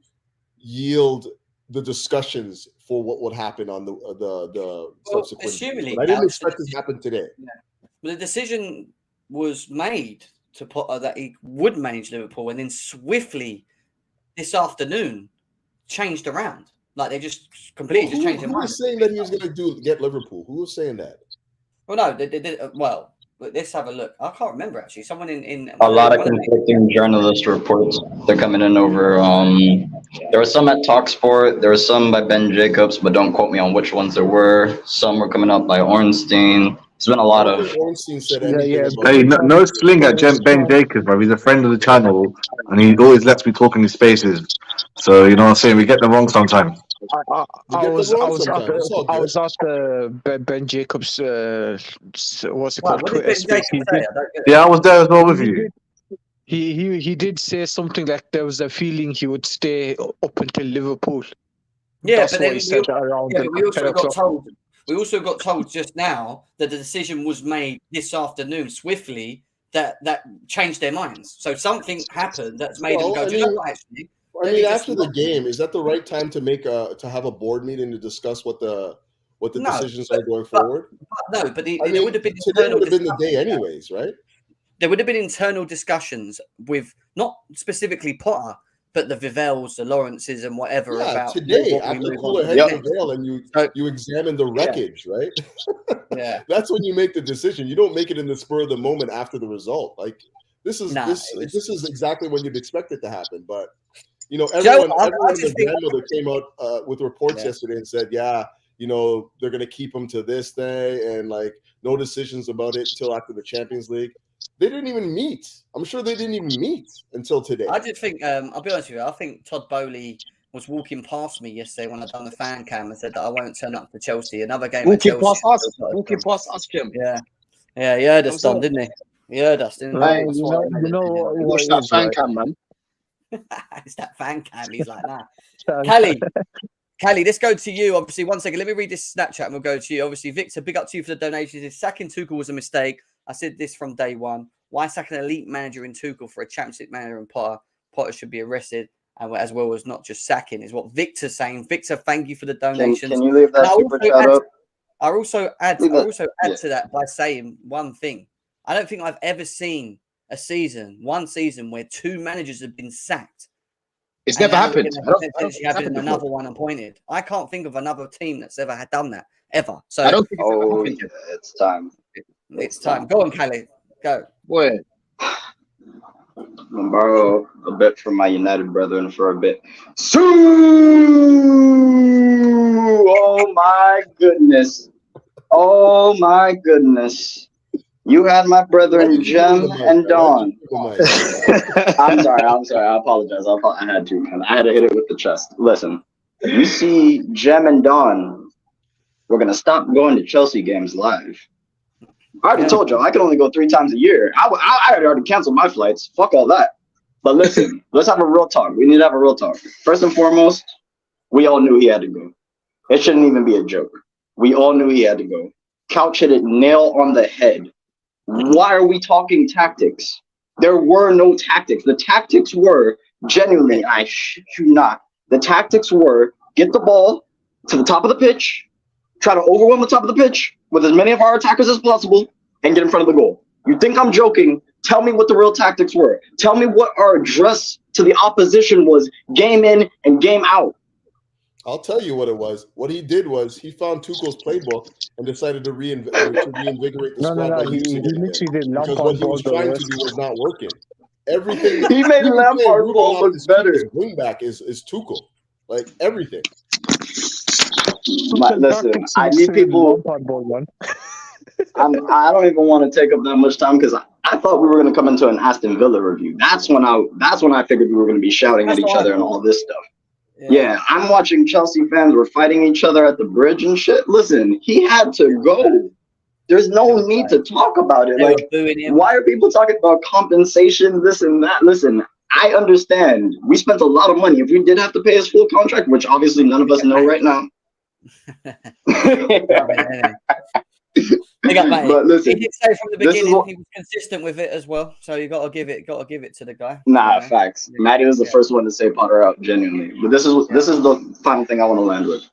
yield the discussions for what would happen on the subsequent. But I didn't expect this to happen today. Yeah. But the decision was made to put that he would manage Liverpool, and then swiftly this afternoon changed around. Like, they just completely just changed their mind. Who was saying that he was going to get Liverpool? Who was saying that? Well, no, they did. Well, let's have a look. I can't remember actually. Someone in a lot of conflicting journalist reports. They're coming in over. There were some at TalkSport. There were some by Ben Jacobs, but don't quote me on which ones there were. Some were coming up by Ornstein. There's been a lot of. Ornstein said Hey, no sling at Ben Jacobs, bro. He's a friend of the channel, and he always lets me talk in his spaces. So, you know what I'm saying? We get them wrong sometimes. I was after Ben Jacobs. What's it called? Twitter space. Yeah, I was there as well with you. He did say something like there was a feeling he would stay up until Liverpool. Yeah, that's but what then he said around. Yeah, we also got told just now that the decision was made this afternoon swiftly that changed their minds. So something happened that's made them go. Actually. I mean, after the game, is that the right time to have a board meeting to discuss what the decisions are going forward? There would have been today would have been the day anyways, right? There would have been internal discussions with not specifically Potter, but the Vivels, the Lawrences, and whatever about today after cooler head prevail, and you examine the wreckage, right? Yeah, that's when you make the decision. You don't make it in the spur of the moment after the result. Like this is exactly when you'd expect it to happen, but. You know, everyone the grandmother came out with reports yesterday and said, yeah, you know, they're going to keep him to this day and like no decisions about it until after the Champions League. They didn't even meet. I'm sure they didn't even meet until today. I did think, I'll be honest with you, I think Todd Bowley was walking past me yesterday when I done the fan cam and said that I won't turn up for Chelsea. Another game at Chelsea. Walking past us, Jim. Yeah. Yeah, he heard us, Tom, didn't he? He heard us, didn't he? Watch that fan cam, man. It's that fan cam. He's like, nah. Callie, let's go to you. Obviously, one second. Let me read this Snapchat and we'll go to you. Obviously, Victor, big up to you for the donations. If sacking Tuchel was a mistake, I said this from day one. Why sack an elite manager in Tuchel for a Champions League manager in Potter? Potter should be arrested, and as well as not just sacking, is what Victor's saying. Victor, thank you for the donations. Can you leave that super chat up? I also add to that by saying one thing. I don't think I've ever seen one season where 2 managers have been sacked. It's never happened. Potentially having another one appointed. I can't think of another team that's ever had done that ever. So I don't think it's time. It's time. Go on, Callie. Go. Where? I'm gonna borrow a bit from my United brethren for a bit. So, oh my goodness. Oh my goodness. You had my brethren Jem and Dawn. I'm sorry. I apologize. I had to hit it with the chest. Listen, you see Jem and Don, we're going to stop going to Chelsea games live. I already told you, I can only go 3 times a year. I already canceled my flights. Fuck all that. But listen, let's have a real talk. We need to have a real talk. First and foremost, we all knew he had to go. It shouldn't even be a joke. We all knew he had to go. Couch hit it nail on the head. Why are we talking tactics? There were no tactics. The tactics were, genuinely, I shit you not, the tactics were get the ball to the top of the pitch, try to overwhelm the top of the pitch with as many of our attackers as possible, and get in front of the goal. You think I'm joking? Tell me what the real tactics were. Tell me what our address to the opposition was game in and game out. I'll tell you what it was. What he did was he found Tuchel's playbook and decided to reinvigorate the squad by using it again. Because what he was trying to do was not working. Everything he made Lampard ball look better. Wing back is Tuchel, like everything. Listen, I need people. I don't even want to take up that much time because I thought we were going to come into an Aston Villa review. That's when I figured we were going to be shouting at each other and all this stuff. Yeah, I'm watching Chelsea fans were fighting each other at the bridge and shit. Listen, he had to go. There's no need to talk about it. Like, why are people talking about compensation, this and that? Listen, I understand. We spent a lot of money. If we did have to pay his full contract, which obviously none of us know right now. But listen, he did say from the beginning he was consistent with it as well. So you got to give it to the guy. Nah, facts. Matty was the first one to say Potter out, genuinely. But this is the final thing I want to land with.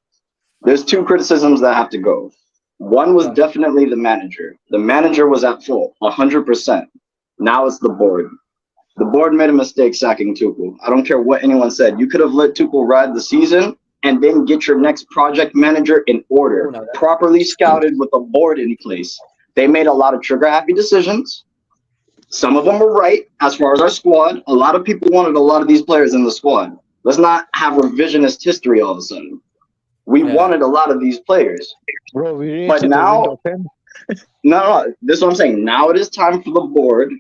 There's 2 criticisms that have to go. One was definitely the manager. The manager was at fault, 100%. Now it's the board. The board made a mistake sacking Tuchel. I don't care what anyone said. You could have let Tuchel ride the season and then get your next project manager in order, properly scouted with a board in place. They made a lot of trigger-happy decisions. Some of them were right as far as our squad. A lot of people wanted a lot of these players in the squad. Let's not have revisionist history all of a sudden. We wanted a lot of these players. Bro, but now, no, this is what I'm saying. Now it is time for the board,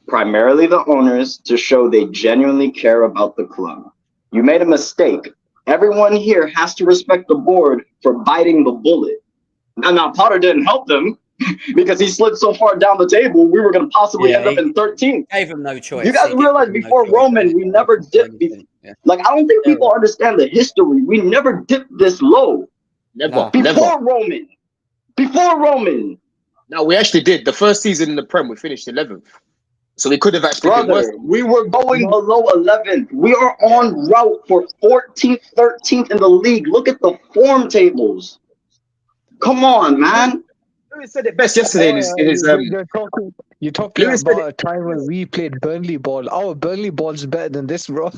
primarily the owners, to show they genuinely care about the club. You made a mistake. Everyone here has to respect the board for biting the bullet. Now Potter didn't help them because he slid so far down the table, we were going to possibly end up in 13th. Gave him no choice. You guys realize before Roman, we never dipped. Like, I don't think people understand the history. We never dipped this low. Before Roman. No, we actually did. The first season in the Prem, we finished 11th. So we could have actually been worse. We were going below 11th. We are on route for 14th, 13th in the league. Look at the form tables. Come on, man. Lewin said it best yesterday in his You're talking about a time when we played Burnley ball. Our Burnley ball's better than this, bro.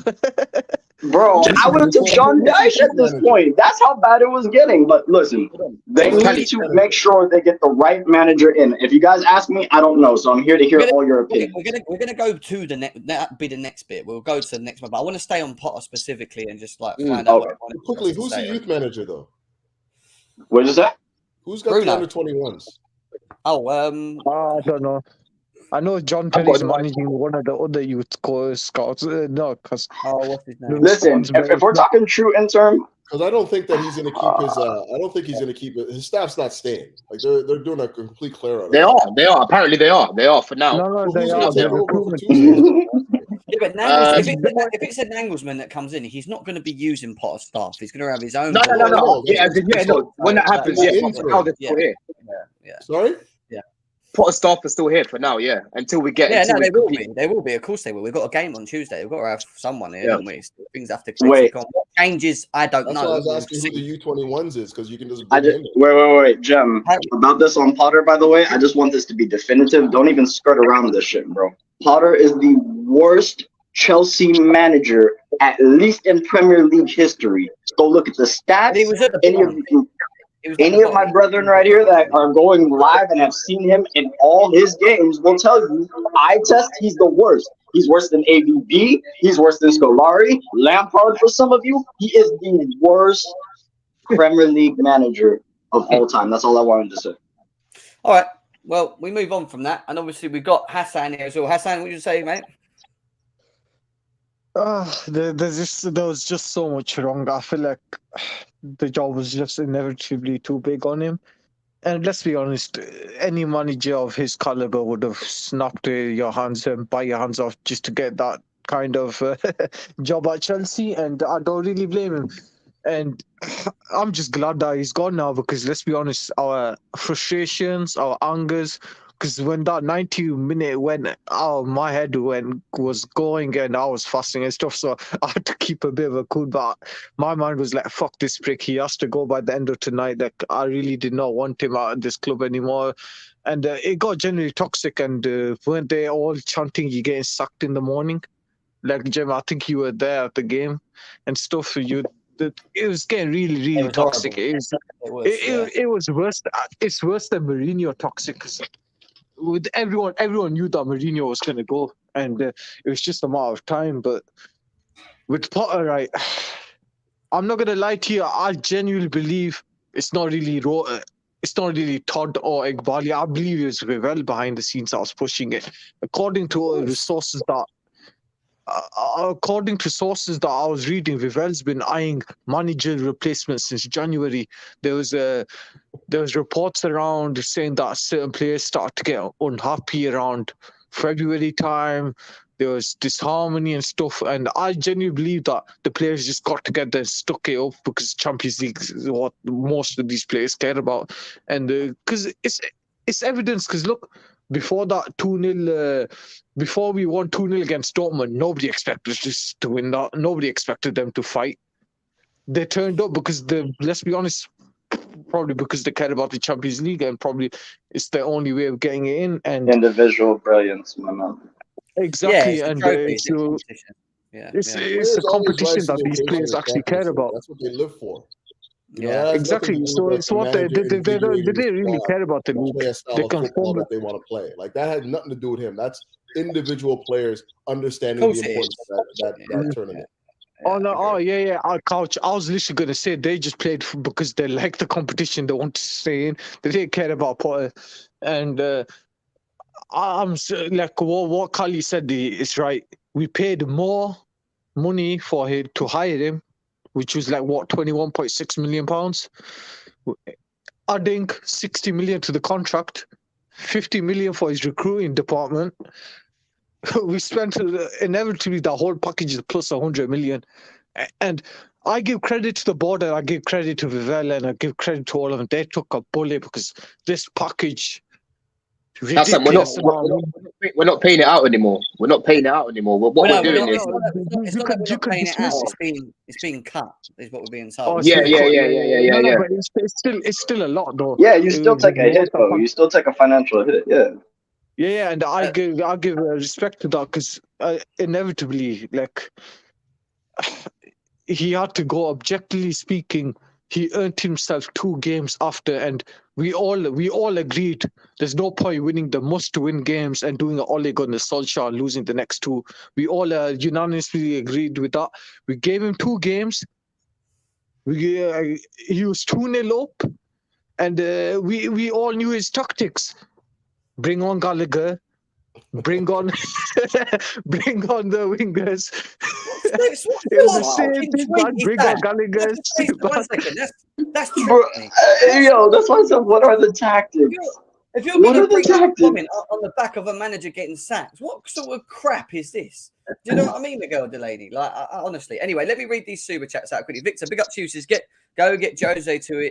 Bro, I would have took Sean Dyche at this point. That's how bad it was getting. But listen, they need to make sure they get the right manager in. If you guys ask me, I don't know. So I'm here to hear all your opinions. We're gonna go to the next. That'll be the next bit. We'll go to the next one. But I want to stay on Potter specifically and just like find out. Quickly, who's the youth manager though? What did you say? Who's got the under 21s? Oh, I don't know. I know John Terry's managing one of the other youth scouts. No, because what's his name? Listen, if we're talking true interim, because I don't think that he's going to keep his. I don't think he's going to keep it. His staff's not staying. Like they're doing a complete clear out. They are. Apparently, they are. They are for now. No, they are. Yeah, but if it's a Nangelsman that comes in, he's not going to be using Potter staff. He's going to have his own. No. When that happens, now they're still here. Yeah. Sorry. Potter staff are still here for now, until we get. They will be. They will be. Of course, they will. We've got a game on Tuesday. We've got to have someone here, haven't we? Things have to click on. What changes? I don't know. That's why I was asking who the U21s is, because you can just. Wait, Jem. About this on Potter, by the way, I just want this to be definitive. Don't even skirt around this shit, bro. Potter is the worst Chelsea manager, at least in Premier League history. Go look at the stats. Any of my brethren right here that are going live and have seen him in all his games will tell you, eye test, he's the worst. He's worse than ABB. He's worse than Scolari. Lampard, for some of you, he is the worst Premier League manager of all time. That's all I wanted to say. All right. Well, we move on from that. And obviously, we've got Hassan here as well. Hassan, what did you say, mate? There was just so much wrong. I feel like the job was just inevitably too big on him. And let's be honest, any manager of his caliber would have snapped your hands and bite your hands off just to get that kind of job at Chelsea. And I don't really blame him. And I'm just glad that he's gone now because let's be honest, our frustrations, our angers, because when that 90-minute went, oh, my head was going and I was fasting and stuff, so I had to keep a bit of a cool. But my mind was like, "Fuck this prick! He has to go by the end of tonight." Like I really did not want him out of this club anymore, and it got generally toxic. And weren't they all chanting, "You getting sacked in the morning"? Like Jim, I think you were there at the game and stuff. It was getting really, It really was toxic. horrible. It was worse. It's worse than Mourinho toxic. 'Cause with everyone knew that Mourinho was going to go, and it was just a matter of time. But with Potter, right, I'm not going to lie to you. I genuinely believe it's not really Todd or Iqbali. I believe it was Revell behind the scenes that was pushing it. According to sources that I was reading, Revell's been eyeing manager replacements since January. There was reports around saying that certain players started to get unhappy around February time. There was disharmony and stuff, and I genuinely believe that the players just got together and stuck it up because Champions League is what most of these players care about, and because it's evidence. Because look, before that 2-0, before we won 2-0 against Dortmund, nobody expected us to win that. Nobody expected them to fight. They turned up because let's be honest, probably because they care about the Champions League and probably it's their only way of getting it in. And Individual brilliance, my man. exactly, it's the and trophy, it's the competition. it's Players a always competition rise to that the these occasion players in actually care Champions League. about. That's what they live for. You know, Yeah. that has Exactly. nothing to do So with it's the what manager invigorating they the really squad care about the to play league. a style They of can football form that they want to play. Like that had nothing to do with him. That's individual players understanding Of the course it importance is. of that tournament. Couch. I was literally gonna say they just played because they like the competition. They want to stay in. They didn't care about Potter. And like what Kali said is right. We paid more money for him to hire him, which was like what £21.6 million. Adding 60 million to the contract, 50 million for his recruiting department. We spent inevitably the whole package is plus 100 million. And I give credit to the board and I give credit to Vivell and I give credit to all of them. They took a bullet because this package That's like ridiculous. we're not paying it out anymore. We're not paying it out anymore. What we're doing is It's not that we're not paying it out. It's being cut. Is what we're being told. yeah. No, but it's still a lot though. Yeah, you still take a hit though. You still take a financial hit. Yeah. Yeah, and I give respect to that because inevitably, like, he had to go. Objectively speaking, he earned himself 2 games after, and we all agreed there's no point winning the must-win games and doing an Ole Gunnar Solskjaer losing the next 2. We all unanimously agreed with that. We gave him 2 games. He was 2-0 up, and we all knew his tactics. Bring on Gallagher. Bring on the wingers. It was the same thing, man. Bring on Gallagher. 1 second. That's true. Bro, that's why I said, what are the tactics? If you're going to bring comment on the back of a manager getting sacked, what sort of crap is this? Do you know what I mean, Miguel Delaney? Like, honestly. Anyway, let me read these super chats out quickly. Victor, big up to you. Says, get Jose to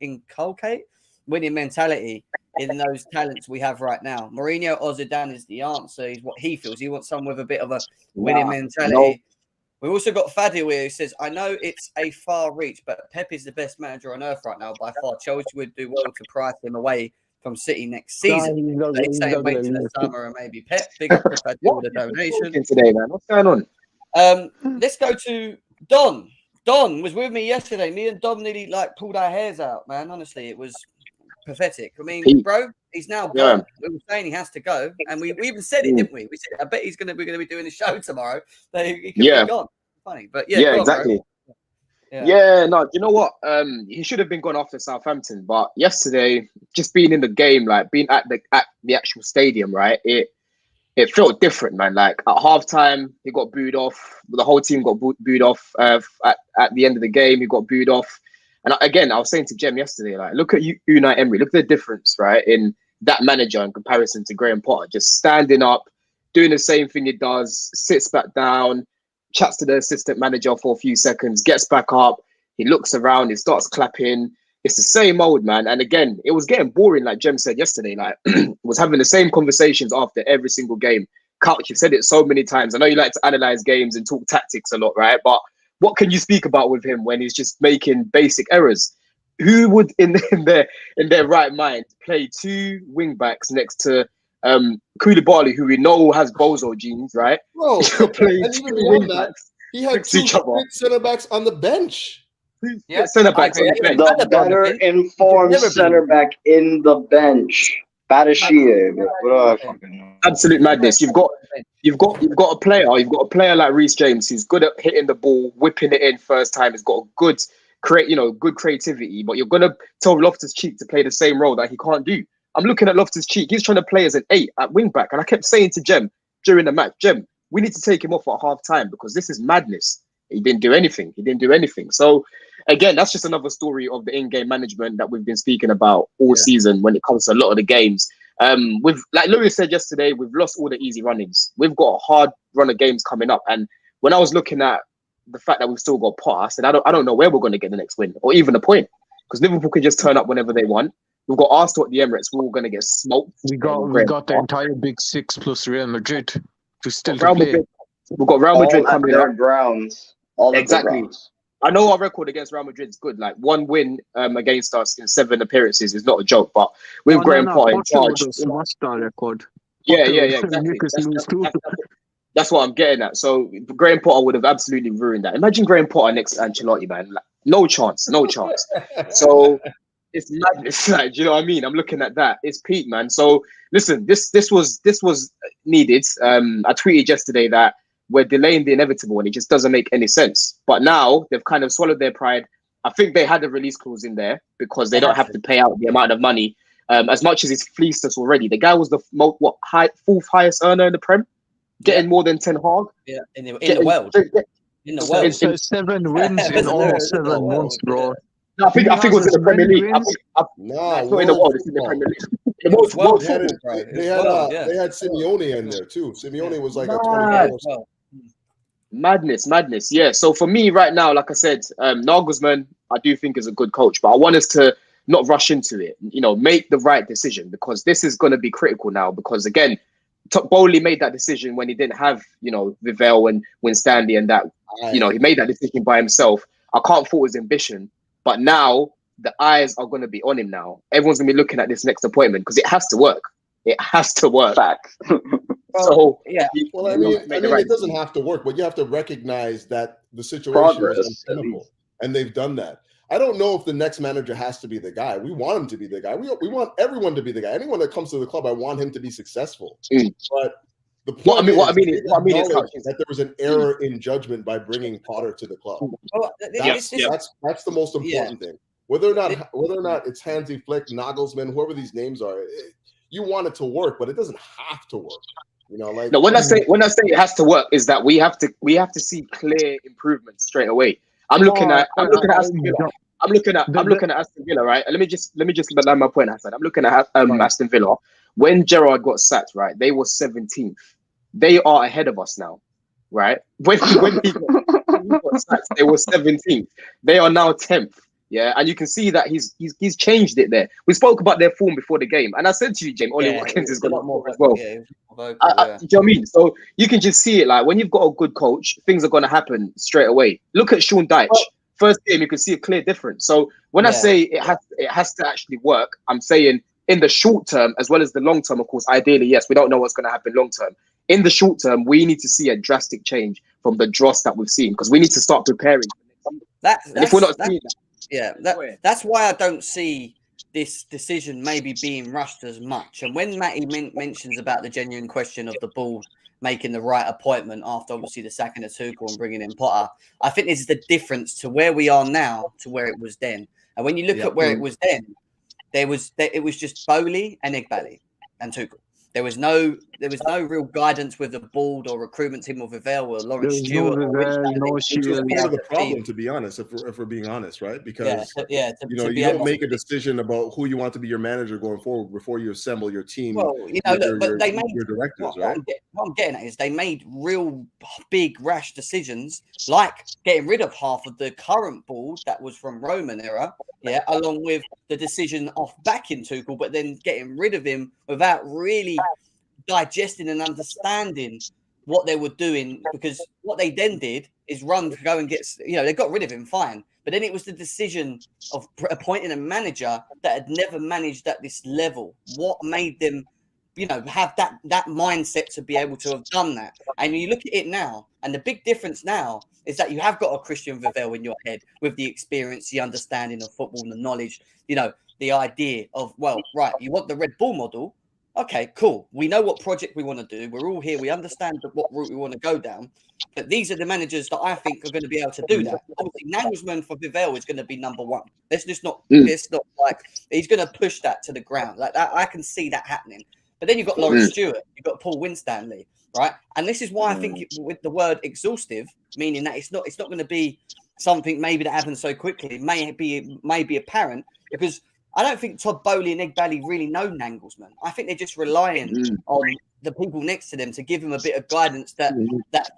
inculcate winning mentality in those talents we have right now. Mourinho or Zidane is the answer. Is what he feels. He wants someone with a bit of a winning mentality. No. We've also got Fadil here who says, I know it's a far reach, but Pep is the best manager on earth right now by far. Chelsea would do well to price him away from City next season. He's saying wait till the summer and maybe Pep. Big up to Fadil with a donation. Today, man. What's going on? Let's go to Don. Don was with me yesterday. Me and Dom nearly pulled our hairs out, man. Honestly, it was pathetic. I mean, bro, he's now gone. We were saying he has to go, and we even said it, didn't we? We said, I bet we're going to be doing a show tomorrow. So he could be gone. Funny, but yeah, exactly. No, you know what? He should have been gone after Southampton, but yesterday, just being in the game, like being at the actual stadium, right? It it felt different, man. Like at halftime, he got booed off. The whole team got booed off. At the end of the game, he got booed off. And again, I was saying to Jem yesterday, like, look at Unai Emery. Look at the difference, right, in that manager in comparison to Graham Potter. Just standing up, doing the same thing he does, sits back down, chats to the assistant manager for a few seconds, gets back up. He looks around, he starts clapping. It's the same old, man. And again, it was getting boring, like Jem said yesterday. Like, was having the same conversations after every single game. Couch, you've said it so many times. I know you like to analyze games and talk tactics a lot, right? But what can you speak about with him when he's just making basic errors? Who would, in their right mind, play two wing backs next to Koulibaly, who we know has bozo genes, right? Bro, Play and two even wing beyond that, backs he had next to two each other. great center backs on the bench. Yeah, Centre backs on the bench. The better informed Never been. center back in the bench. Absolute madness. You've got a player like Reece James who's good at hitting the ball, whipping it in first time. He's got a good creativity, but you're gonna tell Loftus-Cheek to play the same role that he can't do. I'm looking at Loftus-Cheek. He's trying to play as an 8 at wing back, and I kept saying to Jem during the match, Jem, we need to take him off at half time because this is madness. He didn't do anything. So again, that's just another story of the in-game management that we've been speaking about all season when it comes to a lot of the games. We've, like Lewis said yesterday, we've lost all the easy runnings. We've got a hard run of games coming up. And when I was looking at the fact that we've still got Potter, I said, I don't know where we're going to get the next win or even a point, because Liverpool can just turn up whenever they want. We've got Arsenal at the Emirates. We're all going to get smoked. We got the entire Big Six plus Real Madrid to still Real play. Madrid. We've got Real Madrid coming up. Grounds. Exactly. I know our record against Real Madrid is good. Like 1 win against us in 7 appearances is not a joke. But with Graham Potter in charge, What's the record? Yeah, exactly. That's what I'm getting at. So Graham Potter would have absolutely ruined that. Imagine Graham Potter next to Ancelotti, man. Like, no chance. So it's madness. Like, do you know what I mean? I'm looking at that. It's peak, man. So listen, this was needed. I tweeted yesterday that we're delaying the inevitable and it just doesn't make any sense. But now they've kind of swallowed their pride. I think they had a release clause in there because they don't have to pay out the amount of money as much as he's fleeced us already. The guy was the fourth highest earner in the Prem, getting more than 10 Hag. Yeah, in the world. In the world. So 7 wins in almost 7 months, bro. No, I think it was in the Premier League. Not in the world, it's in the Premier League. The most world football. They had Simeone in there too. Simeone was like a 24. Madness. Yeah. So for me right now, like I said, Nagelsmann, I do think is a good coach, but I want us to not rush into it. You know, make the right decision because this is going to be critical now. Because again, Bowley made that decision when he didn't have, Vivell and Winstanley and that. He made that decision by himself. I can't fault his ambition, but now the eyes are going to be on him. Now everyone's going to be looking at this next appointment because it has to work. It has to work. Facts. So well, I mean, it doesn't have to work, but you have to recognize that the situation is untenable, and they've done that. I don't know if the next manager has to be the guy. We want him to be the guy. We want everyone to be the guy. Anyone that comes to the club, I want him to be successful. But the point what I mean is that there was an error in judgment by bringing Potter to the club. That's the most important thing. Whether or not it's Hansi Flick, Nagelsmann, whoever these names are, you want it to work, but it doesn't have to work. No, when I say it has to work, is that we have to see clear improvements straight away. I'm looking at Aston Villa. I'm looking at Aston Villa, right? And let me just land my point, Hassan. I'm looking at Aston Villa. When Gerrard got sacked, right, they were 17th. They are ahead of us now, right? When he got sacked, they were 17th. They are now 10th. Yeah, and you can see that he's changed it there. We spoke about their form before the game, and I said to you, James, Ollie Watkins is going to more as well. Do you know what I mean? So you can just see it. Like when you've got a good coach, things are going to happen straight away. Look at Sean Dyche. First game, you can see a clear difference. So when I say it has to actually work, I'm saying in the short term as well as the long term. Of course, ideally, yes, we don't know what's going to happen long term. In the short term, we need to see a drastic change from the dross that we've seen because we need to start preparing. If we're not seeing that. Yeah, that's why I don't see this decision maybe being rushed as much. And when Matty mentions about the genuine question of the board making the right appointment after obviously the sacking of Tuchel and bringing in Potter, I think this is the difference to where we are now to where it was then. And when you look at where it was then, it was just Bowley and Igbali and Tuchel. There was no there was no real guidance with the board or recruitment team of Vivell or Lawrence There's Stewart. no or Rich Vivell, Kennedy, no to Which was Shield. be part able of the to problem, feed- to be honest, if we're being honest, right? Yeah, Because to you know, be you don't able make to- a decision about who you want to be your manager going forward before you assemble your team. Well, you know, look, but they made your directors, right? What I'm getting at is they made real big rash decisions, like getting rid of half of the current board that was from Roman era, yeah, along with the decision off backing Tuchel, but then getting rid of him without really digesting and understanding what they were doing, because what they then did is run to go and get, you know, they got rid of him, fine, but then it was the decision of appointing a manager that had never managed at this level. What made them, you know, have that mindset to be able to have done that? And you look at it now, and the big difference now is that you have got a Christian Vivell in your head with the experience, the understanding of football, and the knowledge, you know, the idea of, well, right, you want the Red Bull model. Okay, cool. We know what project we want to do. We're all here. We understand what route we want to go down. But these are the managers that I think are going to be able to do that. Obviously, Nagelsmann for Vivell is going to be number one. Let's not like, he's going to push that to the ground. Like that, I can see that happening. But then you've got Lawrence Stewart, you've got Paul Winstanley, right? And this is why I think with the word exhaustive, meaning that it's not going to be something maybe that happens so quickly. It may be apparent, because I don't think Todd Bowley and Egbali really know Nagelsmann. I think they're just relying on the people next to them to give them a bit of guidance that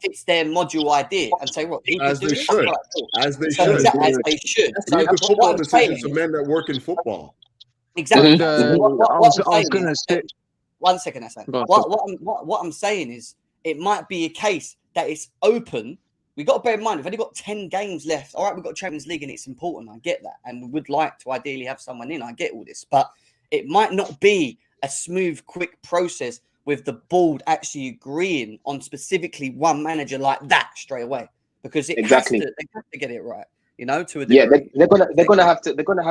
fits their module idea, and say, "What As they should, as they should, exactly, as they should." So leave the football what I'm decisions saying to men that work in football. exactly. I was going to say. One second, Hassan. What I'm saying is, it might be a case that it's open. We've got to bear in mind, we've only got 10 games left. All right, we've got Champions League and it's important. I get that. And we would like to ideally have someone in. I get all this. But it might not be a smooth, quick process with the board actually agreeing on specifically one manager like that straight away. Because they have to get it right, you know, to a degree. They're gonna have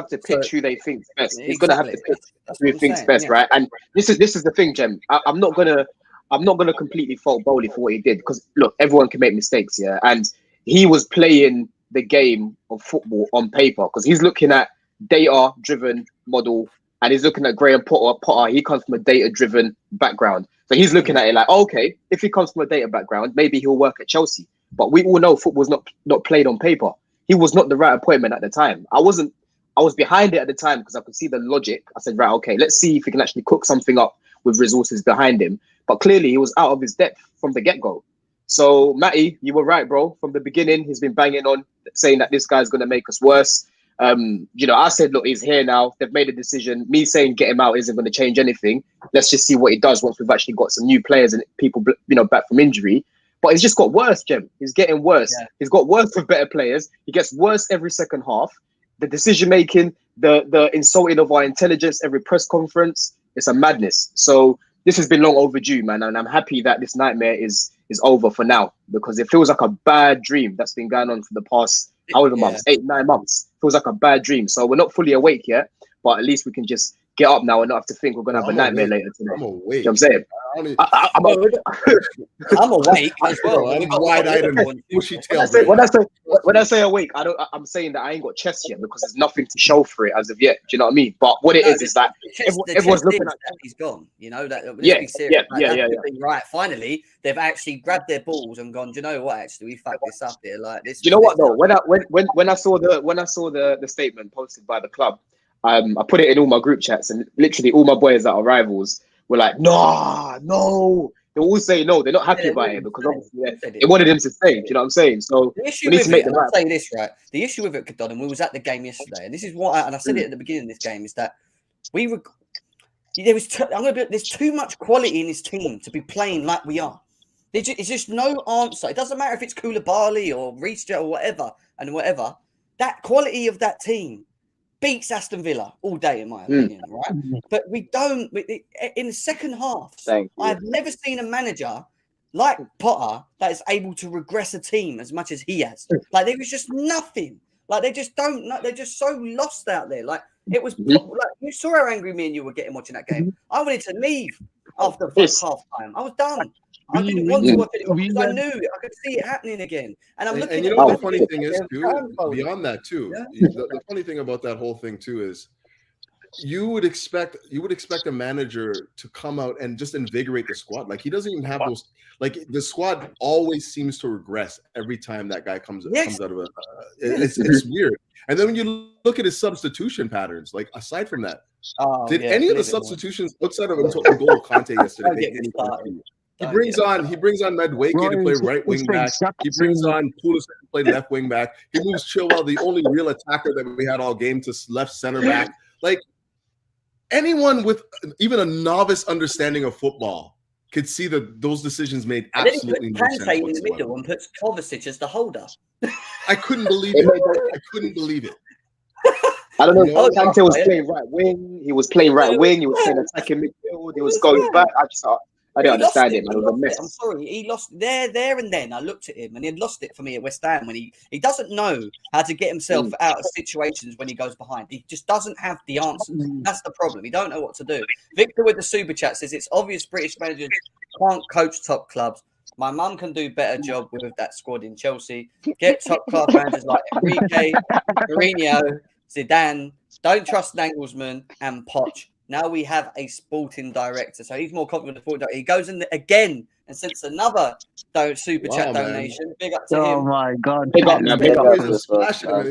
to pitch who they think best. He's gonna have to pitch who he thinks best, right? And this is the thing, Jem. I'm not gonna completely fault Bowley for what he did, because look, everyone can make mistakes, yeah. And he was playing the game of football on paper, because he's looking at data-driven model, and he's looking at Graham Potter. He comes from a data-driven background, so he's looking at it like, okay, if he comes from a data background, maybe he'll work at Chelsea. But we all know football's not played on paper. He was not the right appointment at the time. I was behind it at the time because I could see the logic. I said, right, okay, let's see if we can actually cook something up with resources behind him. But clearly, he was out of his depth from the get-go. So, Matty, you were right, bro. From the beginning, he's been banging on, saying that this guy's going to make us worse. You know, I said, look, he's here now. They've made a decision. Me saying get him out isn't going to change anything. Let's just see what he does once we've actually got some new players and people, you know, back from injury. But it's just got worse, Jem. He's getting worse. Yeah. He's got worse with better players. He gets worse every second half. The decision-making, the insulting of our intelligence, every press conference, it's a madness. So this has been long overdue, man. And I'm happy that this nightmare is over for now, because it feels like a bad dream that's been going on for the past however months, 8-9 months. Feels like a bad dream. So we're not fully awake yet, but at least we can just get up now and not have to think we're going to have a nightmare later today. I'm awake. You know what I'm saying? I'm awake as well. I'm wide-eyed and bushy tailed. When I say awake, I'm saying that I ain't got chest yet, because there's nothing to show for it as of yet. Do you know what I mean? But what it is that everyone's looking at that he's gone. You know that. Yeah. Right. Finally, they've actually grabbed their balls and gone. Do you know what? Actually, we fucked this up here. Like this. Do you know what though? When I saw the statement posted by the club, I put it in all my group chats, and literally all my boys that are rivals were like, no. They all say no. They're not happy about it, because obviously they wanted him to stay. Do you know what I'm saying? So the issue with it, I'll say this, right? The issue with it, Don, and we was at the game yesterday, and this is what, and I said it at the beginning of this game, is that there's too much quality in this team to be playing like we are. It's just no answer. It doesn't matter if it's Koulibaly or Reece or whatever. That quality of that team beats Aston Villa all day, in my opinion, right? But we don't. In the second half, I've never seen a manager like Potter that is able to regress a team as much as he has. Like, there was just nothing. Like, they just don't. They're just so lost out there. Like, it was like, you saw how angry me and you were getting watching that game. I wanted to leave after the first half time. I was done. I didn't want to watch it because I knew I could see it happening again. And I'm looking. And you know the funny thing is too, beyond that too. The funny thing about that whole thing too is, you would expect a manager to come out and just invigorate the squad. Like he doesn't even have those. Like the squad always seems to regress every time that guy comes out of a. It's weird. And then when you look at his substitution patterns, like aside from that, did any of the substitutions outside of N'Golo Kante yesterday make any sense to you? He brings on Madueke to play right wing back. He brings on Pulisic to play left wing back. He moves Chilwell, the only real attacker that we had all game, to left center back. Like anyone with even a novice understanding of football could see that those decisions made absolutely no sense whatsoever. In the middle and puts Kovacic as the holder. I couldn't believe it. I couldn't believe it. I don't know. Kante was playing right wing. He was playing right wing. He was playing attacking midfield. He was going back. I don't understand it, man. It was a mess. I'm sorry. He lost there and then. I looked at him and he had lost it for me at West Ham when he doesn't know how to get himself out of situations when he goes behind. He just doesn't have the answers. That's the problem. He don't know what to do. Victor with the super chat says it's obvious British managers can't coach top clubs. My mum can do better job with that squad in Chelsea. Get top club managers like Enrique, Mourinho, Zidane. Don't trust Nagelsmann and Poch. Now we have a sporting director, so he's more confident in the sporting director. He goes in again and sends another super chat donation. Big up to him. Oh my God! Big up, man. Big up. He's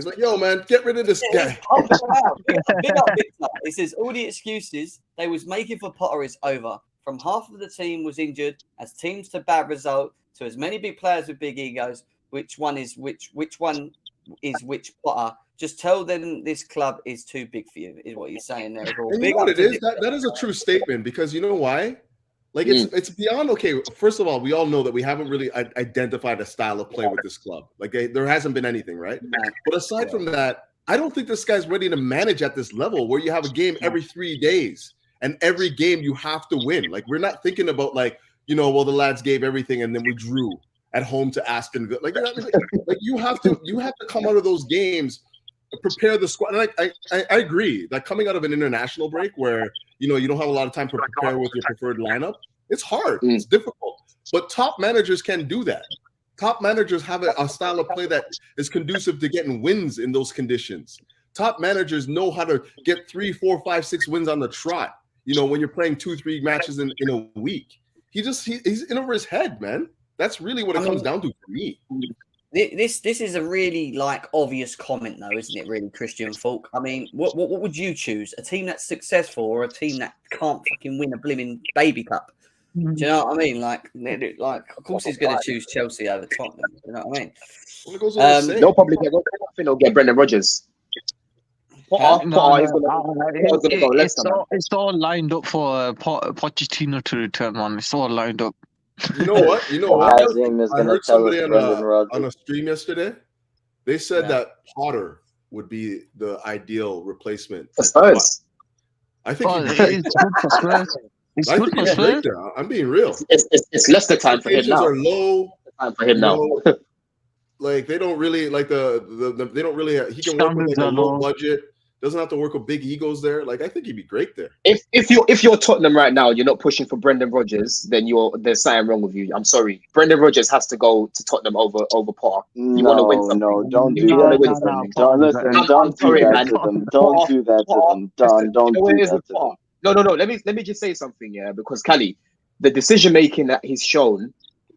like, "Yo, man, get rid of this guy." Big up, Victor. He says all the excuses they was making for Potter is over. From half of the team was injured, as teams to bad result, to as many big players with big egos. Which one is which Potter? Just tell them this club is too big for you, is what he's saying there. And you know what it is? That is a true statement, because you know why? Like it's beyond okay. First of all, we all know that we haven't really identified a style of play with this club. Like there hasn't been anything, right? But aside from that, I don't think this guy's ready to manage at this level where you have a game every 3 days and every game you have to win. Like we're not thinking about like, the lads gave everything and then we drew at home to Aston Villa. Like you have to come out of those games, prepare the squad. And I agree that coming out of an international break where you don't have a lot of time to prepare with your preferred lineup, it's hard, it's difficult. But top managers can do that. Top managers have a style of play that is conducive to getting wins in those conditions. Top managers know how to get 3, 4, 5, 6 wins on the trot. When you're playing 2-3 matches in a week, he's in over his head, man. That's really what it comes down to for me. This is a really obvious comment though, isn't it? Really, Christian Falk. I mean, what would you choose? A team that's successful or a team that can't fucking win a blimmin' baby cup? Do you know what I mean? Of course he's going to choose Chelsea over Tottenham. Do you know what I mean? They'll probably get Brendan Rodgers. It's all lined up for Pochettino to return, man. It's all lined up. You know what? I heard somebody on a stream yesterday. They said that Potter would be the ideal replacement for Spurs. I think it's good for Spurs. It's good for Spurs. I'm being real. It's less the time for him now. Are low. Time for him now. Like they don't really they don't really. He can work with a low budget. Doesn't have to work with big egos there. Like I think he'd be great there. If you're Tottenham right now, you're not pushing for Brendan Rodgers, then there's something wrong with you. I'm sorry. Brendan Rodgers has to go to Tottenham over Potter. You want to win something. No, don't do that. Don't do that to them. Don't do that to them. Don't do that to them. No. Let me just say something, because Cali, the decision making that he's shown,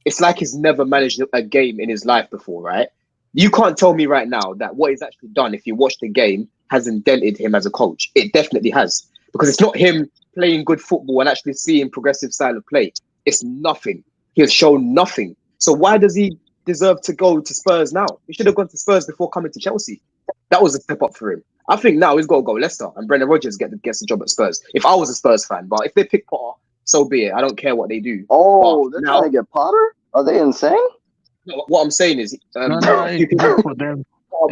it's like he's never managed a game in his life before, right? You can't tell me right now that what he's actually done, if you watch the game, hasn't dented him as a coach. It definitely has, because it's not him playing good football and actually seeing progressive style of play. It's nothing. He has shown nothing. So why does he deserve to go to Spurs now? He should have gone to Spurs before coming to Chelsea. That was a step up for him. I think now he's got to go Leicester and Brendan Rodgers gets a job at Spurs. If I was a Spurs fan, but if they pick Potter, so be it. I don't care what they do. Oh, they're trying to get Potter? Are they insane? No, what I'm saying is, it's good for them.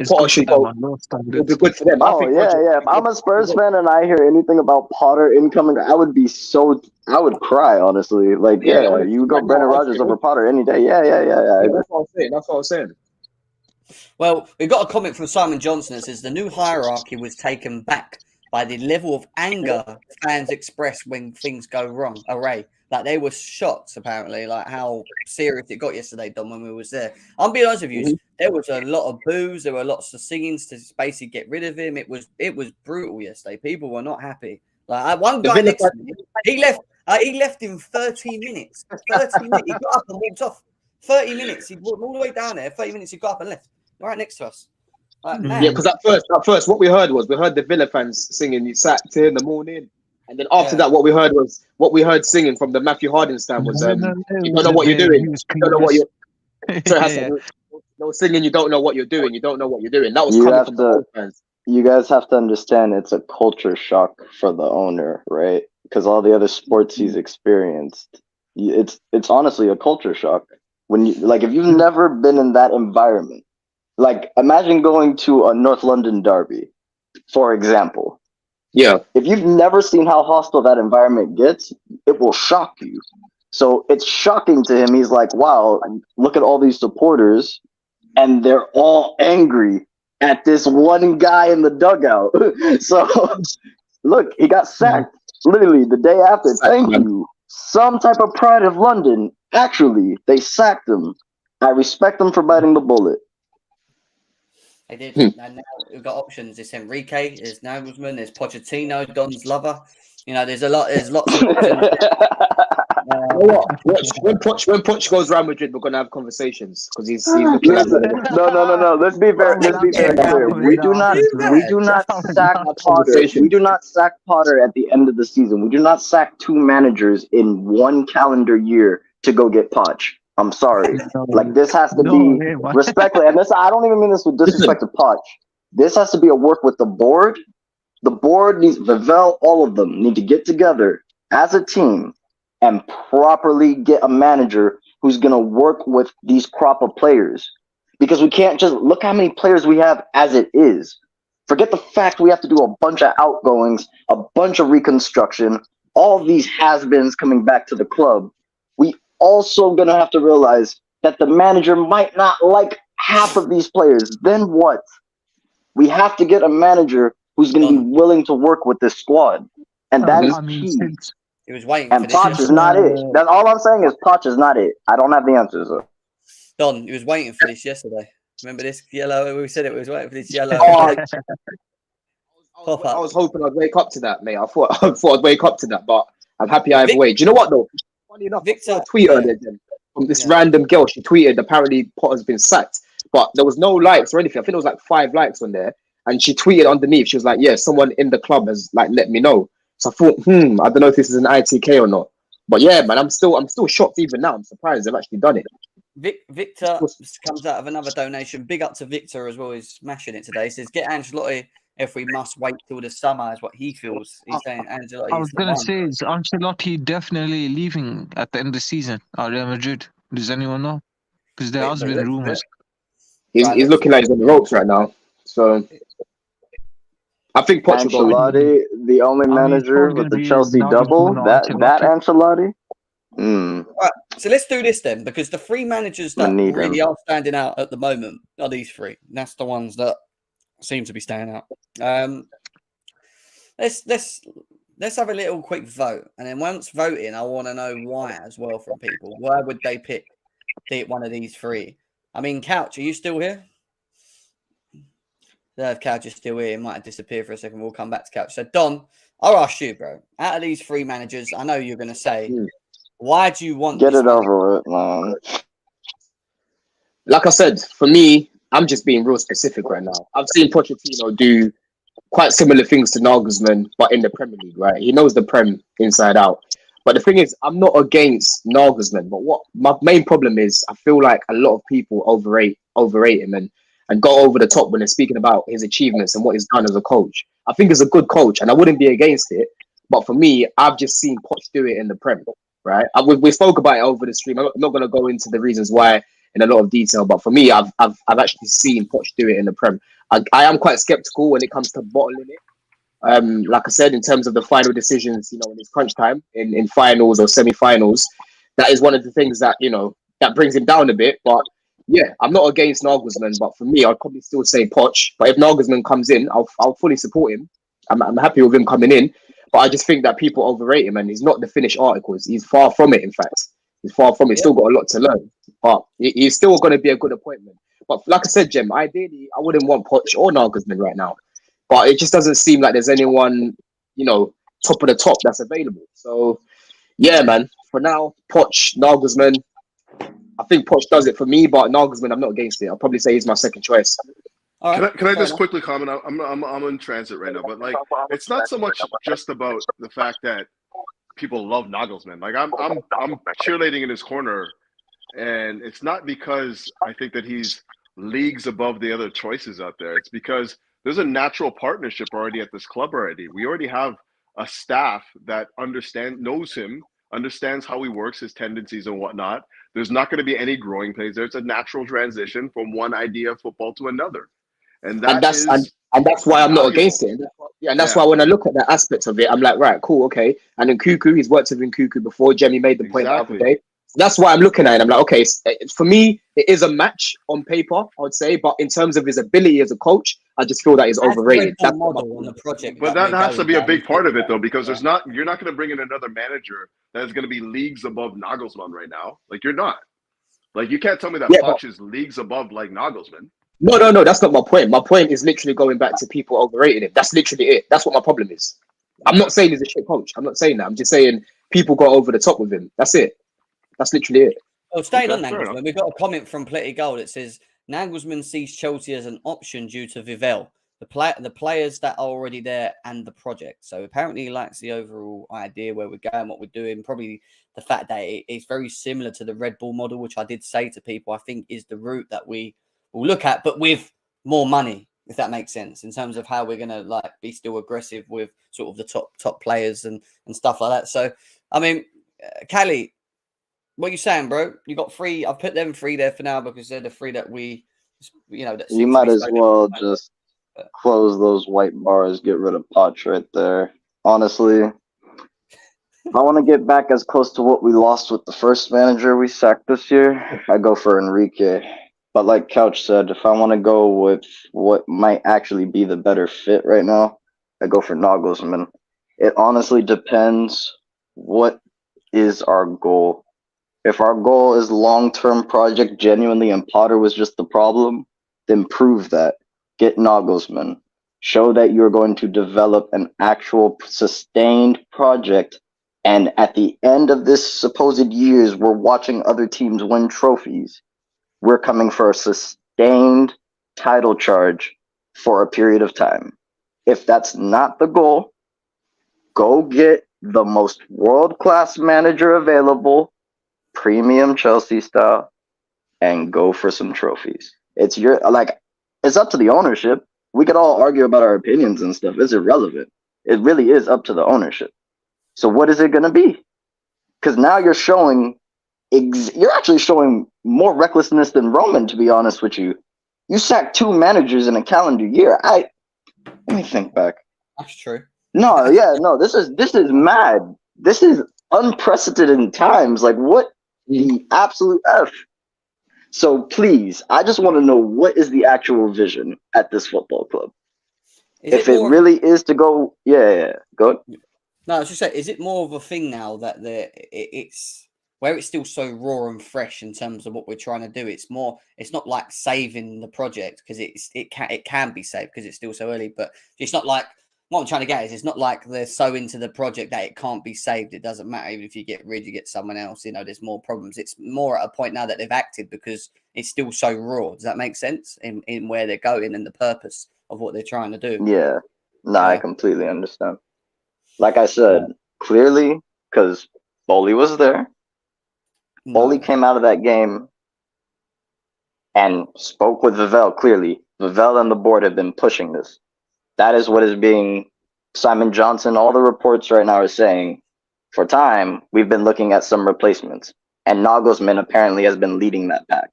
Potter should go. It'll be good for them. Oh, yeah. If I'm a Spurs fan and I hear anything about Potter incoming, I would cry, honestly. Like, you go Brendan Rodgers over Potter any day. Yeah. That's what I'm saying. Well, we've got a comment from Simon Johnson that says the new hierarchy was taken back by the level of anger fans express when things go wrong. Array, like they were shocked apparently, like how serious it got yesterday, Don, when we was there. I'll be honest with you, there was a lot of boos, there were lots of singings to basically get rid of him. It was brutal yesterday. People were not happy. Like one guy next to me, he left in 30 minutes. 30 minutes. He got up and walked off. 30 minutes. He walked all the way down there. 30 minutes. He got up and left. Right next to us. Like, yeah, because at first, what we heard the Villa fans singing "You sacked in the morning," and then after that, what we heard singing from the Matthew Harding stand was "You don't know what you're doing. You don't know what you're." Sorry, Hassan, they were singing "You don't know what you're doing. You don't know what you're doing." That was coming from the fans. You guys have to understand it's a culture shock for the owner, right? Because all the other sports he's experienced, it's honestly a culture shock. When you if you've never been in that environment, like imagine going to a North London derby, for example. Yeah. If you've never seen how hostile that environment gets, it will shock you. So it's shocking to him. He's like, wow, look at all these supporters, and they're all angry at this one guy in the dugout. So, look, he got sacked literally the day after. Thank you. Some type of pride of London. Actually, they sacked him. I respect them for biting the bullet. They did. And now we've got options. There's Enrique, there's Nagelsmann, there's Pochettino, Don's lover. You know, there's lots of options. When Poch goes Real Madrid, we're gonna have conversations because he's looking at No. Let's be very clear. We do not sack Potter. We do not sack Potter at the end of the season. We do not sack two managers in one calendar year to go get Poch. I'm sorry. Like this has to be respectfully, and this I don't even mean this with disrespect to Poch. This has to be a work with the board. The board needs Vivell, all of them need to get together as a team and properly get a manager who's going to work with these crop of players. Because we can't just look how many players we have as it is. Forget the fact we have to do a bunch of outgoings, a bunch of reconstruction, all these has-beens coming back to the club. We also going to have to realize that the manager might not like half of these players. Then what? We have to get a manager who's going to be willing to work with this squad. And that is key. He was waiting and for Poch is not it. That's all I'm saying is Poch is not it. I don't have the answers. Don, he was waiting for this yesterday. Remember this yellow? We said it was waiting for this yellow. I was hoping I'd wake up to that, mate. I thought I'd wake up to that, but I'm happy I have waited. Do you know what though? Funny enough, Victor, I saw a tweet earlier from this random girl. She tweeted apparently Potter's been sacked, but there was no likes or anything. I think there was like 5 likes on there, and she tweeted underneath. She was like, "Yeah, someone in the club has like let me know." So I thought, I don't know if this is an ITK or not. But yeah, man, I'm still shocked even now. I'm surprised they've actually done it. Victor comes out of another donation. Big up to Victor as well. He's smashing it today. He says, get Ancelotti if we must wait till the summer is what he feels. He's saying Ancelotti. I was going to say, is Ancelotti definitely leaving at the end of the season at Real Madrid? Does anyone know? Because there has been rumours. He's looking like he's on the ropes right now. So I think Portugal. Ancelotti, the only manager with the Chelsea double, that Ancelotti. Right, so let's do this then, because the 3 managers that really are standing out at the moment are these 3. That's the ones that seem to be standing out. Let's have a little quick vote, and then once voting, I want to know why as well from people. Why would they pick one of these 3? I mean, Couch, are you still here? If Couch is still here, it might have disappeared for a second. We'll come back to Couch. So, Don, I'll ask you, bro. Out of these 3 managers, I know you're going to say, why do you want get it over with, man? Like I said, for me, I'm just being real specific right now. I've seen Pochettino do quite similar things to Nagelsmann, but in the Premier League, right? He knows the Prem inside out. But the thing is, I'm not against Nagelsmann, but what my main problem is, I feel like a lot of people overrate him and go over the top when they're speaking about his achievements and what he's done as a coach. I think he's a good coach, and I wouldn't be against it. But for me, I've just seen Poch do it in the Prem, right? We spoke about it over the stream. I'm not going to go into the reasons why in a lot of detail, but for me, I've actually seen Poch do it in the Prem. I am quite skeptical when it comes to bottling it. Like I said, in terms of the final decisions, when it's crunch time in finals or semi-finals, that is one of the things that that brings him down a bit. But yeah, I'm not against Nagelsmann, but for me, I'd probably still say Poch. But if Nagelsmann comes in, I'll fully support him. I'm happy with him coming in, but I just think that people overrate him, and he's not the finished articles. He's far from it. In fact, he's far from it. He's still got a lot to learn, but he's still going to be a good appointment. But like I said, Jem, ideally, I wouldn't want Poch or Nagelsmann right now. But it just doesn't seem like there's anyone, top of the top that's available. So, yeah, man. For now, Poch, Nagelsmann. I think Poch does it for me, but Nagelsmann, I'm not against it. I'll probably say he's my second choice. All right. Can I just quickly comment? I'm in transit right now, but like, it's not so much just about the fact that people love Nagelsmann. Like, I'm cheerleading in his corner, and it's not because I think that he's leagues above the other choices out there. It's because there's a natural partnership already at this club already. We already have a staff that knows him, understands how he works, his tendencies and whatnot. There's not going to be any growing pains. There's a natural transition from one idea of football to another. And that's why I'm not against it. And that's why when I look at the aspects of it, I'm like, right, cool, okay. And then Cuckoo, he's worked with Cuckoo before. Jemmy made the point the other day. That's why I'm looking at it. I'm like, okay, for me, it is a match on paper, I would say, but in terms of his ability as a coach, I just feel that he's overrated. That's model on the project. But that has to be a big part of it, though, because you're not going to bring in another manager that is going to be leagues above Nagelsmann right now. Like, you're not. Like, you can't tell me that Poch is leagues above like Nagelsmann. No, that's not my point. My point is literally going back to people overrating him. That's literally it. That's what my problem is. I'm not saying he's a shit coach. I'm not saying that. I'm just saying people got over the top with him. That's it. That's literally it. Well, staying on Nagelsmann, we've got a comment from Pletty Gold. It says, Nagelsmann sees Chelsea as an option due to Vivell, the players that are already there and the project. So apparently he likes the overall idea where we're going, what we're doing. Probably the fact that it's very similar to the Red Bull model, which I did say to people, I think is the route that we will look at, but with more money, if that makes sense, in terms of how we're going to be still aggressive with sort of the top players and stuff like that. So, I mean, Callie, what are you saying, bro? You got three. I've put them three there for now because they're the three that we, that you might as well just close those white bars, get rid of Poch right there. Honestly, I want to get back as close to what we lost with the first manager we sacked this year. I go for Enrique. But like Couch said, if I want to go with what might actually be the better fit right now, I go for Nagelsmann. It honestly depends what is our goal. If our goal is long-term project genuinely and Potter was just the problem, then prove that. Get Nagelsmann. Show that you're going to develop an actual sustained project. And at the end of this supposed years, we're watching other teams win trophies. We're coming for a sustained title charge for a period of time. If that's not the goal, go get the most world-class manager available, premium Chelsea style, and go for some trophies. It's up to the ownership. We could all argue about our opinions and stuff. It's irrelevant. It really is up to the ownership. So what is it going to be? Because now you're showing you're actually showing more recklessness than Roman, to be honest with you. You sacked 2 managers in a calendar year. Let me think back. That's true. No, this is mad. This is unprecedented times. Like, what the absolute F? So please, I just want to know, what is the actual vision at this football club? If it really is to go, go. No, I was just saying, is it more of a thing now that it's where it's still so raw and fresh in terms of what we're trying to do? It's not like saving the project, because it can be saved because it's still so early, but it's not like, what I'm trying to get is, it's not like they're so into the project that it can't be saved. It doesn't matter. Even if you get rid, you get someone else, there's more problems. It's more at a point now that they've acted because it's still so raw. Does that make sense in where they're going and the purpose of what they're trying to do? Yeah. I completely understand. Like I said, clearly, because Bowley was there. Bowley came out of that game and spoke with Vivell clearly. Vivell and the board have been pushing this. That is what is being Simon Johnson. All the reports right now are saying, for time, we've been looking at some replacements. And Nagelsmann apparently has been leading that pack.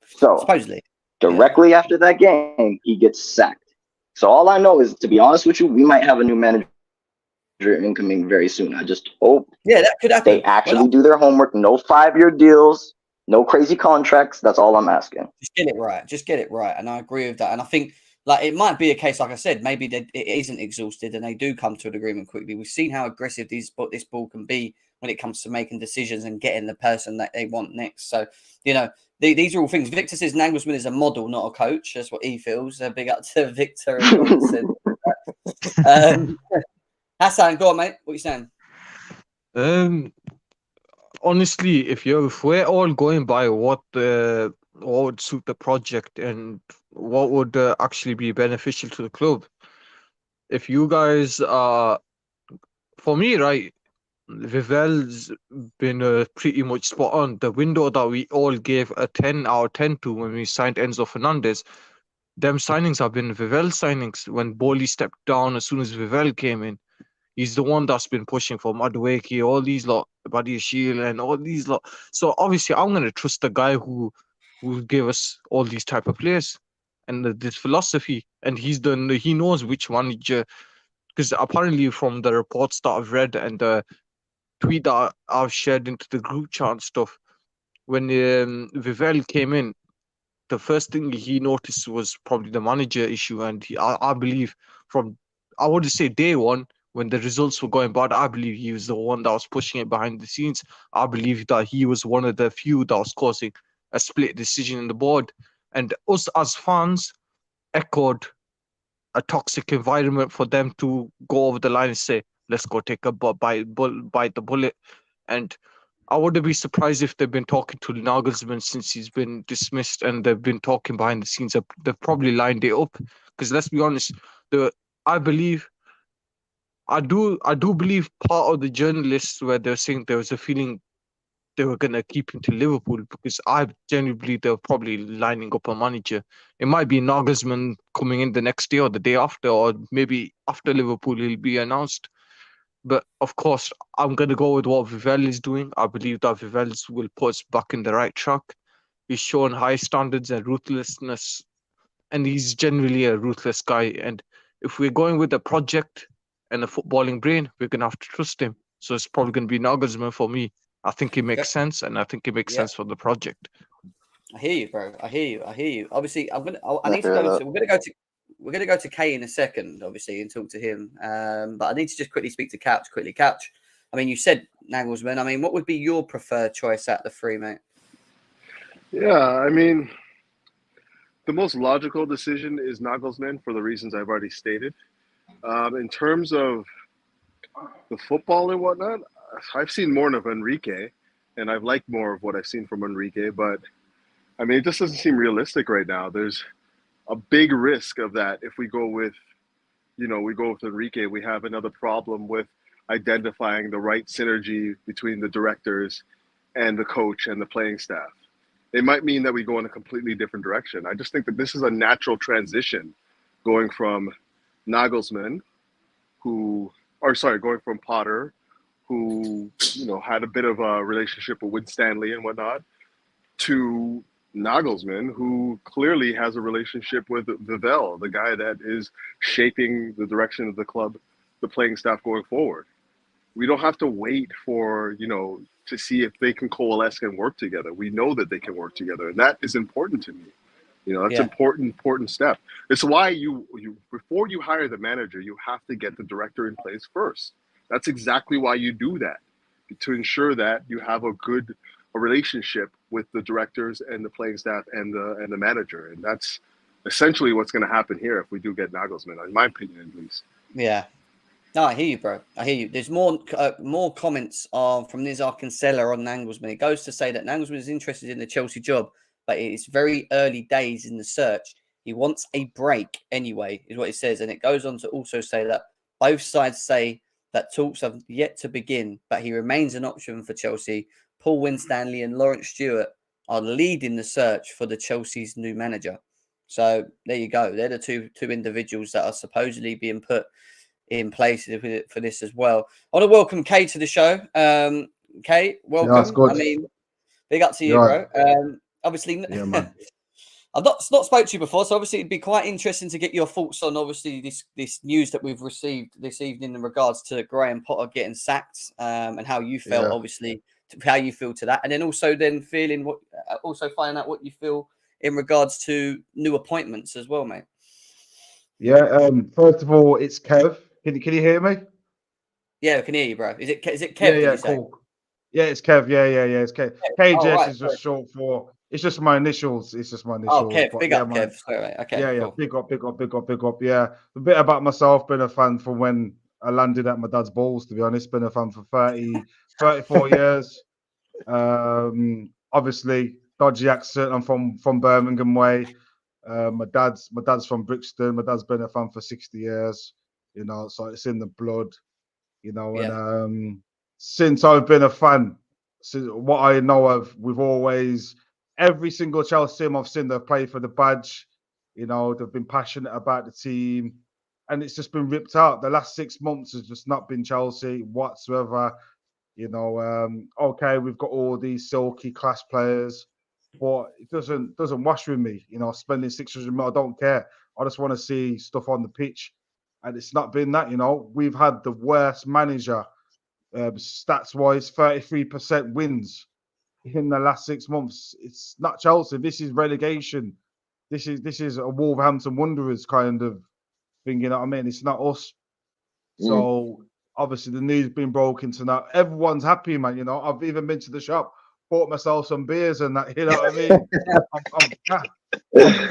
So, supposedly, directly after that game, he gets sacked. So all I know is, to be honest with you, we might have a new manager incoming very soon. I just hope that could happen. They actually do their homework. No 5-year deals, no crazy contracts. That's all I'm asking. Just get it right. And I agree with that. And I think Like, it might be a case, like I said, maybe it isn't exhausted and they do come to an agreement quickly. We've seen how aggressive this ball can be when it comes to making decisions and getting the person that they want next. So, these are all things. Victor says Nagelsmann is a model, not a coach. That's what he feels. Big up to Victor. Hassan, go on, mate. What are you saying? Honestly, if we're all going by what would suit the project and what would actually be beneficial to the club, if you guys are, for me, right, Vivel's been pretty much spot on. The window that we all gave a 10 out of 10 to when we signed Enzo Fernandez, them signings have been Vivel signings. When Boli stepped down as soon as Vivel came in, he's the one that's been pushing for Madueke, all these lot, Buddy Shield and all these lot. So obviously I'm going to trust the guy who gave us all these type of players and this philosophy. And he knows which manager, because apparently from the reports that I've read and the tweet that I've shared into the group chat and stuff, when Vivel came in, the first thing he noticed was probably the manager issue. And I believe I would say day one, when the results were going bad, I believe he was the one that was pushing it behind the scenes. I believe that he was one of the few that was causing a split decision in the board. And us as fans echoed a toxic environment for them to go over the line and say, let's go take a bite the bullet. And I wouldn't be surprised if they've been talking to Nagelsmann since he's been dismissed, and they've been talking behind the scenes. They've probably lined it up, because let's be honest, I do believe part of the journalists where they're saying there was a feeling they were gonna keep him to Liverpool, because I genuinely believe they're probably lining up a manager. It might be Nagelsmann coming in the next day or the day after, or maybe after Liverpool he'll be announced. But of course, I'm going to go with what Vivel is doing. I believe that Vivel will put us back in the right track. He's shown high standards and ruthlessness, and he's generally a ruthless guy. And if we're going with a project and a footballing brain, we're going to have to trust him. So it's probably going to be Nagelsmann for me. I think it makes sense, and I think it makes sense for the project. I hear you, bro. I hear you. Obviously, I need to go to. We're gonna go to Kay in a second, obviously, and talk to him. But I need to just quickly speak to Couch. Couch. I mean, you said Nagelsmann. I mean, what would be your preferred choice at the three, mate? Yeah, I mean, the most logical decision is Nagelsmann for the reasons I've already stated. In terms of the football and whatnot, I've seen more of Enrique, and I've liked more of what I've seen from Enrique. But I mean, it just doesn't seem realistic right now. There's a big risk of that if we go with Enrique. We have another problem with identifying the right synergy between the directors and the coach and the playing staff. It might mean that we go in a completely different direction. I just think that this is a natural transition going from Nagelsmann, going from Potter, who, had a bit of a relationship with Winstanley and whatnot, to Nagelsmann, who clearly has a relationship with Vivel, the guy that is shaping the direction of the club, the playing staff going forward. We don't have to wait for, to see if they can coalesce and work together. We know that they can work together, and that is important to me. That's important step. It's why you before you hire the manager, you have to get the director in place first. That's exactly why you do that, to ensure that you have a relationship with the directors and the playing staff and the manager. And that's essentially what's going to happen here if we do get Nagelsmann, in my opinion, at least. Yeah. No, I hear you, bro. I hear you. There's more comments from Nizar Kinsella on Nagelsmann. It goes to say that Nagelsmann is interested in the Chelsea job, but it's very early days in the search. He wants a break anyway, is what it says. And it goes on to also say that both sides say that talks have yet to begin, but he remains an option for Chelsea. Paul Winstanley and Lawrence Stewart are leading the search for the Chelsea's new manager. So there you go. They're the two individuals that are supposedly being put in place for this as well. I want to welcome Kay to the show. Kay, welcome. I mean, big up to you, bro. Obviously, I've not spoke to you before, so obviously it'd be quite interesting to get your thoughts on obviously this news that we've received this evening in regards to Graham Potter getting sacked, and how you felt, obviously, how you feel to that, and then also finding out what you feel in regards to new appointments as well, mate. Yeah. First of all, it's Kev. Can you hear me? Yeah, I can hear you, bro. Is it Kev? Yeah. Did Yeah. you say? Cool. Yeah, it's Kev. Yeah. It's Kev. Oh, KJS right. is just short for. It's just my initials. It's just my Oh, initials. Kev. But Big yeah, up, man. Kev. Sorry, mate. Okay, Yeah. cool. Big up. Yeah. A bit about myself. Been a fan from when I landed at my dad's balls. To be honest, been a fan for 34 years. Obviously, dodgy accent. I'm from Birmingham way. My dad's from Brixton. My dad's been a fan for 60 years. You know, so it's in the blood. You know, and Yeah. since I've been a fan, since what I know of, we've always every single Chelsea team I've seen they've played for the badge. You know, they've been passionate about the team, and it's just been ripped out. The last 6 months has just not been Chelsea whatsoever. You know, okay, we've got all these silky class players, but it doesn't wash with me. You know, spending 600 mil, I don't care. I just want to see stuff on the pitch, and it's not been that. You know, we've had the worst manager, stats wise, 33% wins in the last 6 months. It's not Chelsea. This is relegation. This is a Wolverhampton Wanderers kind of thing. You know what I mean? It's not us. Mm. So obviously the news been broken tonight. Everyone's happy, man. You know, I've even been to the shop, bought myself some beers and that. You know what I mean? I'm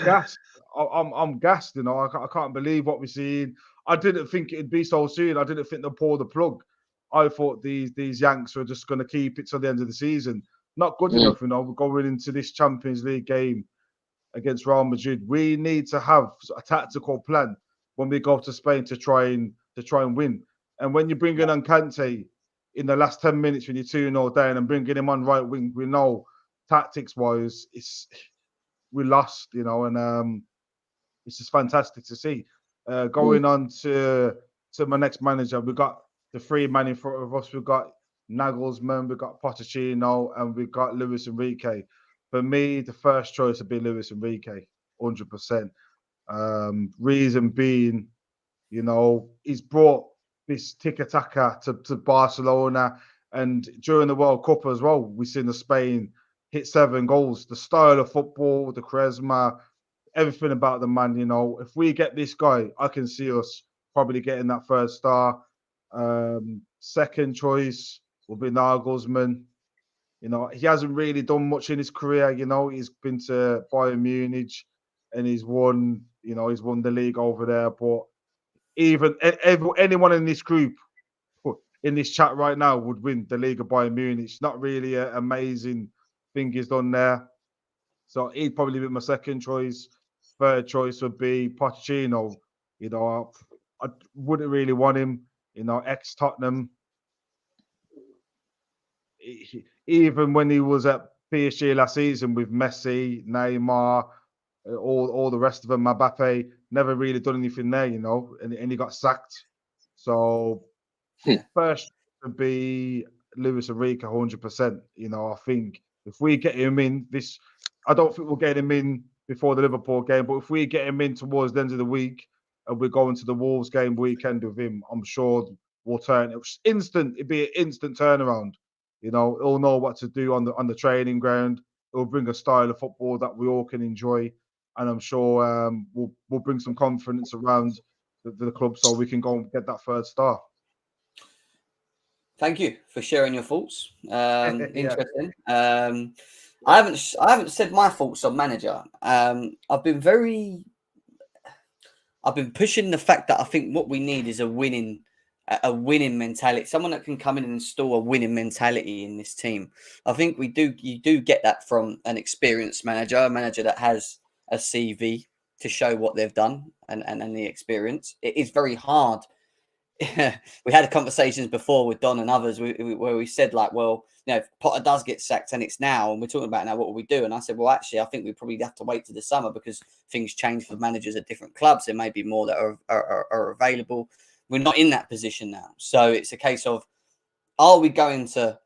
gassed. I'm gassed. You know, I can't believe what we're seeing. I didn't think it'd be so soon. I didn't think they'll pull the plug. I thought these Yanks were just going to keep it till the end of the season. Not good enough, you know. We're going into this Champions League game against Real Madrid. We need to have a tactical plan when we go to Spain to try and win. And when you bring in on Kante in the last 10 minutes when you're 2-0 down and bringing him on right wing, we know tactics wise we lost, you know, and it's just fantastic to see. Going on to my next manager, we got the three man in front of us. We've got Nagelsmann, we've got Pochettino, and we've got Luis Enrique. For me, the first choice would be Luis Enrique, 100%. Reason being, you know, he's brought this tiki-taka to Barcelona, and during the World Cup as well, we've seen the Spain hit 7 goals. The style of football, the charisma, everything about the man, you know. If we get this guy, I can see us probably getting that first star. Second choice will be Nagelsmann. You know, he hasn't really done much in his career. You know, he's been to Bayern Munich and he's won the league over there. But even anyone in this group, in this chat right now, would win the league of Bayern Munich. It's not really an amazing thing he's done there. So he'd probably be my second choice. Third choice would be Pochettino. You know, I wouldn't really want him. You know, ex-Tottenham. Even when he was at PSG last season with Messi, Neymar, all the rest of them, Mbappe, never really done anything there, you know, and he got sacked. So first would be Luis Enrique, 100%. You know, I think if we get him in I don't think we'll get him in before the Liverpool game, but if we get him in towards the end of the week and we're going to the Wolves game weekend with him, I'm sure we'll turn it instant. It'd be an instant turnaround. You know, he'll know what to do on the training ground. He'll bring a style of football that we all can enjoy, and I'm sure we'll bring some confidence around the club so we can go and get that third star. Thank you for sharing your thoughts. Yeah. Interesting. I haven't said my thoughts on manager. I've been pushing the fact that I think what we need is a winning mentality, someone that can come in and install a winning mentality in this team. I think you do get that from an experienced manager, a manager that has a CV to show what they've done and the experience. It is very hard. We had conversations before with Don and others where we said, like, well, you know, if Potter does get sacked and it's now, and we're talking about now, what will we do? And I said, well, actually, I think we probably have to wait to the summer because things change for managers at different clubs. There may be more that are available. We're not in that position now. So it's a case of, are we going to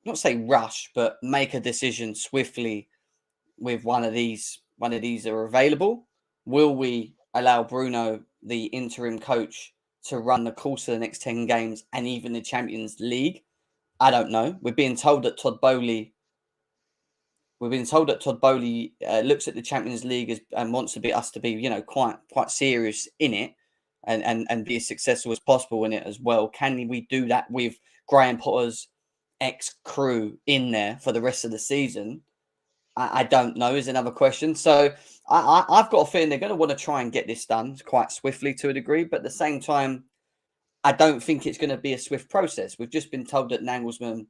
not say rush, but make a decision swiftly with one of these are available? Will we allow Bruno, the interim coach, to run the course of the next 10 games and even the Champions League? I don't know. We're being told that Todd Bowley We've been told that Todd Bowley looks at the Champions League and wants us to be, you know, quite serious in it and be as successful as possible in it as well. Can we do that with Graham Potter's ex-crew in there for the rest of the season? I don't know is another question. So I've got a feeling they're going to want to try and get this done quite swiftly to a degree, but at the same time, I don't think it's going to be a swift process. We've just been told that Nagelsmann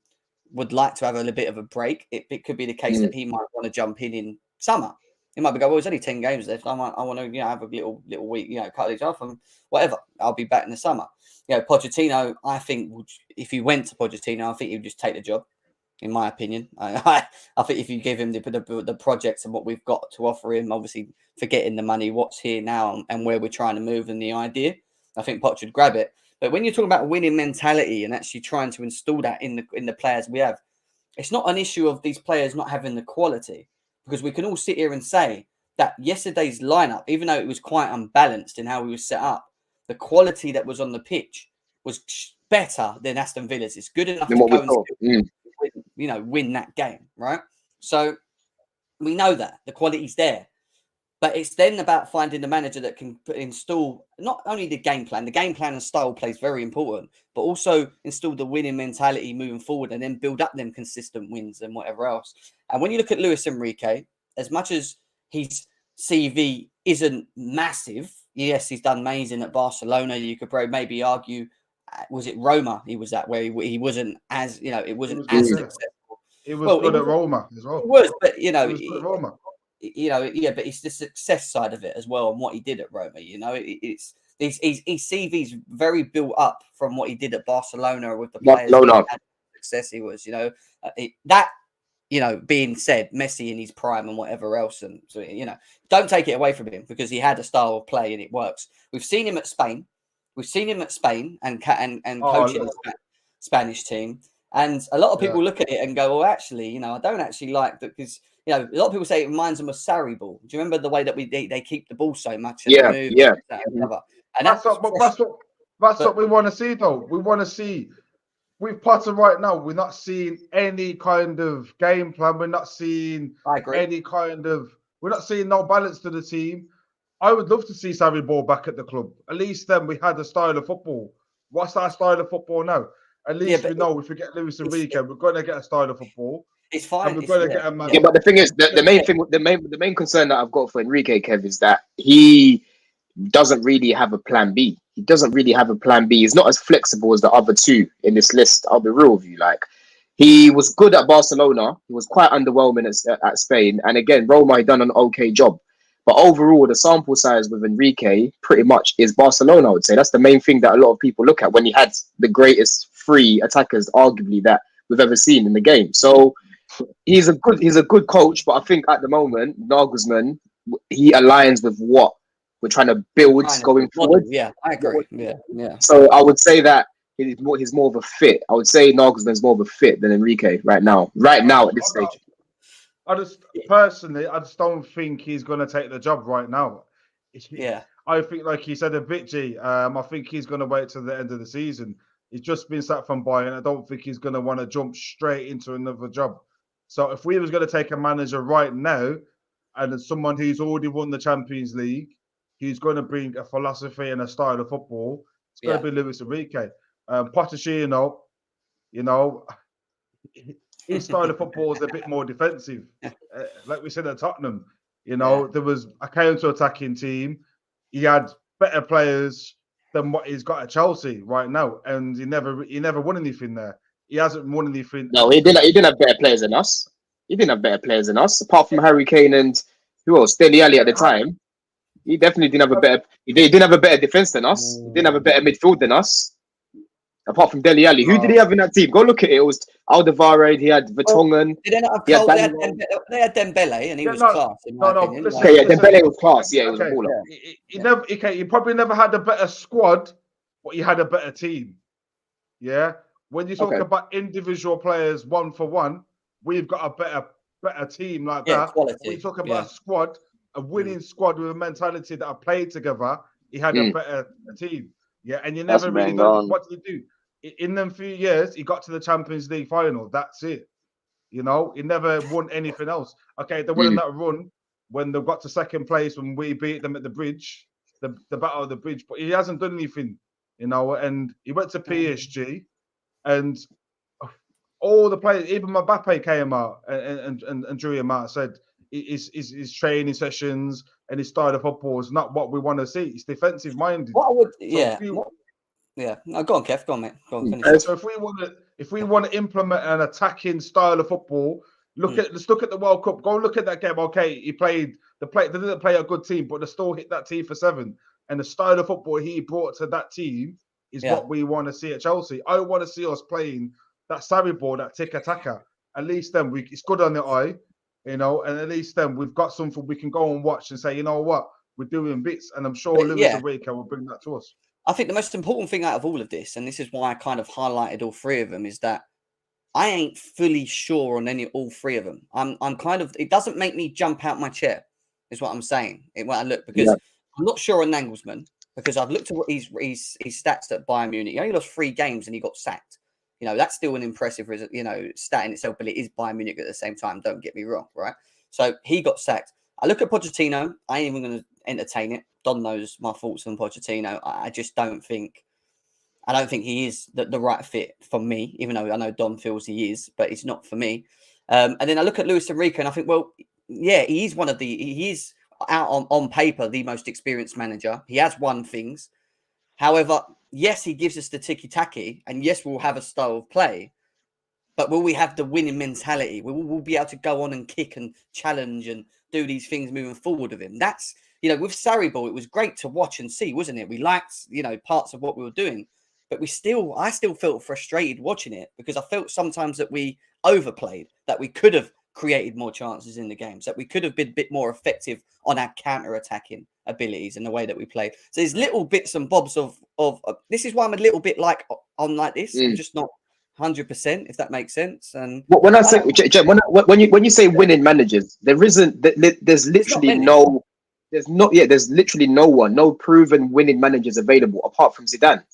would like to have a little bit of a break. It could be the case that he might want to jump in summer. He might be going, well, there's only 10 games left. I want to, you know, have a little week, you know, cut these off and whatever. I'll be back in the summer. You know, Pochettino, I think if he went to Pochettino, I think he would just take the job, in my opinion. I think if you give him the projects and what we've got to offer him, obviously forgetting the money, what's here now and where we're trying to move and the idea, I think Poch would grab it. But when you're talking about winning mentality and actually trying to install that in the players we have, it's not an issue of these players not having the quality, because we can all sit here and say that yesterday's lineup, even though it was quite unbalanced in how we were set up, the quality that was on the pitch was better than Aston Villa's. It's good enough to go and win that game, right? So we know that the quality's there. But it's then about finding the manager that can install not only the game plan and style plays very important, but also install the winning mentality moving forward and then build up them consistent wins and whatever else. And when you look at Luis Enrique, as much as his CV isn't massive, yes, he's done amazing at Barcelona. You could probably maybe argue, was it Roma he was at where he wasn't as, you know, it wasn't as successful. It was good at Roma as well. It was, but, you know, it was good at Roma. You know, yeah, but it's the success side of it as well, and what he did at Roma. You know, his CV's very built up from what he did at Barcelona with the players. Success he was, you know, you know, being said, Messi in his prime and whatever else, and so, you know, don't take it away from him because he had a style of play and it works. We've seen him at Spain, and coaching the Spanish team, and a lot of people look at it and go, well, actually, you know, I don't actually like that because. You know, a lot of people say it reminds them of Sarri ball. Do you remember the way that they keep the ball so much? And move and that's what we want to see, though. We want to see with Potter right now. We're not seeing any kind of game plan. We're not seeing any kind of. We're not seeing no balance to the team. I would love to see Sarri ball back at the club. At least then we had a style of football. What's our style of football now? At least we know if we get Luis Enrique, we're going to get a style of football. It's fine. We're going to get a man. Yeah, but the thing is, the main concern that I've got for Enrique, Kev, is that he doesn't really have a plan B. He doesn't really have a plan B. He's not as flexible as the other two in this list. I'll be real with you. Like, he was good at Barcelona. He was quite underwhelming at Spain. And again, Roma, he done an okay job. But overall, the sample size with Enrique pretty much is Barcelona, I would say. That's the main thing that a lot of people look at when he had the greatest three attackers, arguably, that we've ever seen in the game. So he's a good coach, but I think at the moment, Nagelsmann, he aligns with what we're trying to build going forward. Yeah, I agree. Yeah. So I would say that he's more of a fit. I would say Nagelsmann's more of a fit than Enrique right now. Right now at this stage. I just don't think he's going to take the job right now. Yeah. I think, like he said a bit, G, I think he's going to wait till the end of the season. He's just been sacked from Bayern. I don't think he's going to want to jump straight into another job. So if we was going to take a manager right now and someone who's already won the Champions League, he's going to bring a philosophy and a style of football, it's going to be Luis Enrique. Pochettino, you know, his style of football is a bit more defensive. Like we said at Tottenham, you know, there was a counter-attacking team. He had better players than what he's got at Chelsea right now, and he never won anything there. He hasn't won anything. No, he didn't have better players than us. He didn't have better players than us, apart from Harry Kane and who else? Dele Alli at the time. He definitely didn't have a better. He didn't have a better defense than us. He didn't have a better midfield than us. Apart from Dele Alli, who did he have in that team? Go look at it. It was Alderweireld. He had Vertonghen. They had Dembele, and he was class. Okay, yeah, Dembele was class. Yeah, he was a baller. He probably never had a better squad, but he had a better team. Yeah. When you talk about individual players one for one, we've got a better team like that. Quality. When you talk about a squad, a winning squad with a mentality that have played together, he had a better team. Yeah, and you never really know what did he do. In them few years, he got to the Champions League final. That's it. You know, he never won anything else. Okay, they went on that run when they got to second place when we beat them at the bridge, the battle of the bridge. But he hasn't done anything, you know. And he went to PSG, and all the players, even Mbappe came out and drew him out. Said his training sessions and his style of football is not what we want to see. It's defensive minded. What I would, So yeah. No, go on, Kev. Go on, mate. Go on, finish. So if we want to implement an attacking style of football, let's look at the World Cup. Go look at that game. Okay, they didn't play a good team, but they still hit that team for 7. And the style of football he brought to that team is what we want to see at Chelsea. I want to see us playing that Sarri ball, that tiki-taka. At least then it's good on the eye, you know, and at least then we've got something we can go and watch and say, you know what, we're doing bits. And I'm sure Lewis Enrique will bring that to us. I think the most important thing out of all of this, and this is why I kind of highlighted all 3 of them, is that I ain't fully sure on all 3 of them. I'm kind of, it doesn't make me jump out my chair, is what I'm saying. When I look, because I'm not sure on Nagelsmann, because I've looked at what his stats at Bayern Munich. He only lost 3 games and he got sacked. You know, that's still an impressive, you know, stat in itself, but it is Bayern Munich at the same time. Don't get me wrong, right? So he got sacked. I look at Pochettino. I ain't even going to entertain it. Don knows my thoughts on Pochettino. I just don't think he is the right fit for me, even though I know Don feels he is, but it's not for me. And then I look at Luis Enrique and I think, well, yeah, he is out on paper the most experienced manager. He has won things. However, yes, he gives us the tiki-taki, and yes, we'll have a style of play. But will we have the winning mentality? We'll be able to go on and kick and challenge and do these things moving forward with him. That's, you know, with Sarri ball, it was great to watch and see, wasn't it? We liked, you know, parts of what we were doing, but I still felt frustrated watching it because I felt sometimes that we overplayed, that we could have created more chances in the games, that we could have been a bit more effective on our counter-attacking abilities and the way that we played. So there's little bits and bobs of this is why I'm a little bit like on like this. I'm just not 100%, if that makes sense. And when I say when you say winning managers, there's literally no one, no proven winning managers available apart from Zidane.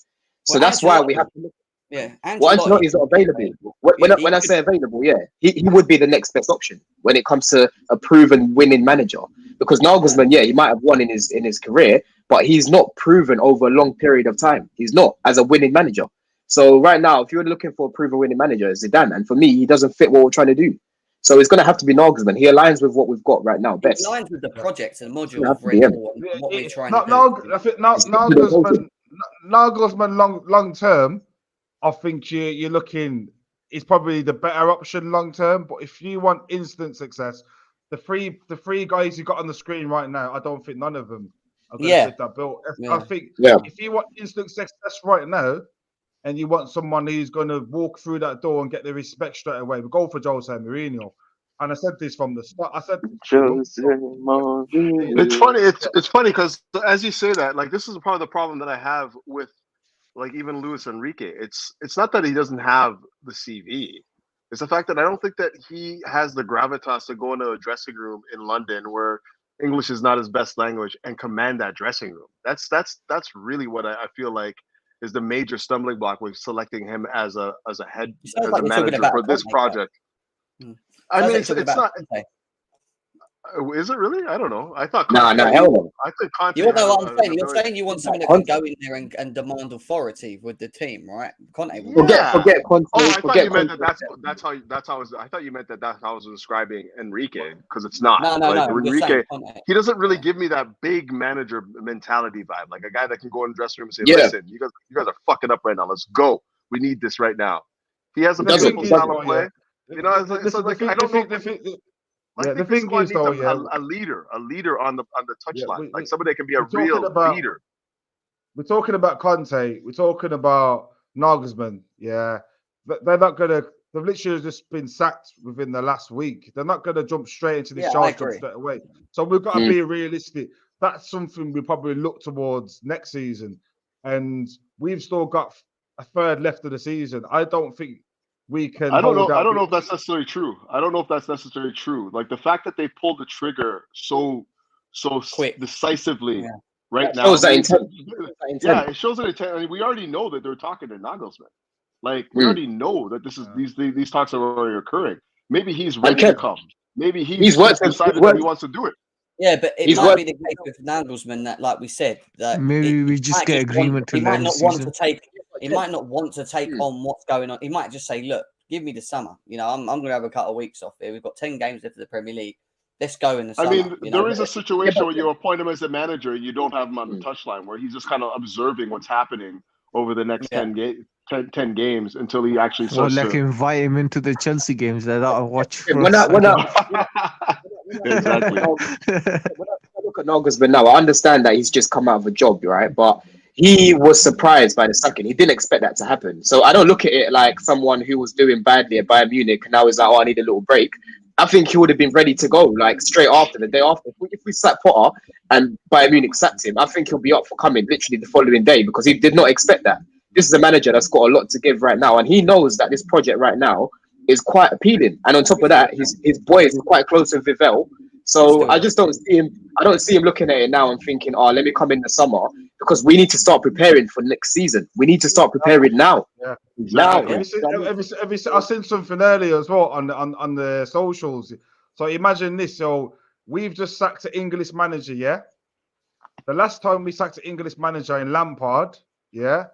So that's why we have to look. Ancelotti is not available. When I say available, he would be the next best option when it comes to a proven winning manager. Because Nagelsmann, he might have won in his career, but he's not proven over a long period of time. He's not as a winning manager. So right now, if you're looking for a proven winning manager, it's Zidane. And for me, he doesn't fit what we're trying to do. So it's going to have to be Nagelsmann. He aligns with what we've got right now best. He aligns with the project and module of Red Bull and what we're trying to do. I think Nagelsmann long term, I think you're looking, he's probably the better option long term. But if you want instant success, the three guys you got on the screen right now, I don't think none of them are going to fit that bill. I think if you want instant success right now, and you want someone who's going to walk through that door and get the respect straight away, we go for Jose Mourinho. And I said this from the start. I said, it's funny. It's funny because as you say that, like, this is part of the problem that I have with, like, even Luis Enrique. It's not that he doesn't have the CV. It's the fact that I don't think that he has the gravitas to go into a dressing room in London where English is not his best language and command that dressing room. That's really what I feel like is the major stumbling block with selecting him as a manager for this project. I mean, it's not. Is it really? I don't know. I thought. No, hell no. I think Conte. You know what I'm saying? You're saying you want someone that can go in there and demand authority with the team, right? Conte. Forget Conte. Oh, I thought you meant that's how. I thought you meant that's how I was describing Enrique, because it's not. No. Enrique, he doesn't really give me that big manager mentality vibe, like a guy that can go in the dressing room and say, "Listen, you guys are fucking up right now. Let's go. We need this right now." He has a simple style of play. You know, I don't know. The thing is, though, a leader on the touchline, like somebody that can be a real leader. We're talking about Conte. We're talking about Nagelsmann. Yeah, they're not gonna. They've literally just been sacked within the last week. They're not gonna jump straight into this charge straight away. So we've got to be realistic. That's something we probably look towards next season, and we've still got a third left of the season. I don't think we can. I don't know if that's necessarily true. Like the fact that they pulled the trigger so quick, decisively right now. Shows that intent. Yeah, it shows that intent. I mean, we already know that they're talking to Nagelsmann. Like we already know that this is these talks are already occurring. Maybe he's ready to come. Maybe he's worked with- decided he's that worked- he wants to do it. Yeah, but it He's might worked- be the case with Nagelsmann that, like we said, that Maybe we he just might get want- agreement He till the might end of not the want to season. take. He might not want to take Hmm. on what's going on. He might just say, "Look, give me the summer. You know, I'm going to have a couple of weeks off here. We've got 10 games left of the Premier League. Let's go in the I summer." mean, you know? there is a situation where you appoint him as a manager, you don't have him on the touchline, where he's just kind of observing what's happening over the next Yeah. 10 games until he actually Or starts like to. invite him into the Chelsea games that I'll watch. Yeah, For when a I- when second. Exactly. When I look at Nagelsmann now, I understand that he's just come out of a job, right? But he was surprised by the sacking. He didn't expect that to happen. So I don't look at it like someone who was doing badly at Bayern Munich and now is like, oh, I need a little break. I think he would have been ready to go like straight after, the day after. If we sacked Potter and Bayern Munich sacked him, I think he'll be up for coming literally the following day because he did not expect that. This is a manager that's got a lot to give right now, and he knows that this project right now is quite appealing. And on top of that, his boys is quite close with Vivell. So I just don't see him. I don't see him looking at it now and thinking, "Oh, let me come in the summer," because we need to start preparing for next season. We need to start preparing now. Yeah. Now. Have you seen, I've seen something earlier as well on the socials. So imagine this. So we've just sacked an English manager, yeah? The last time we sacked an English manager in Lampard, yeah,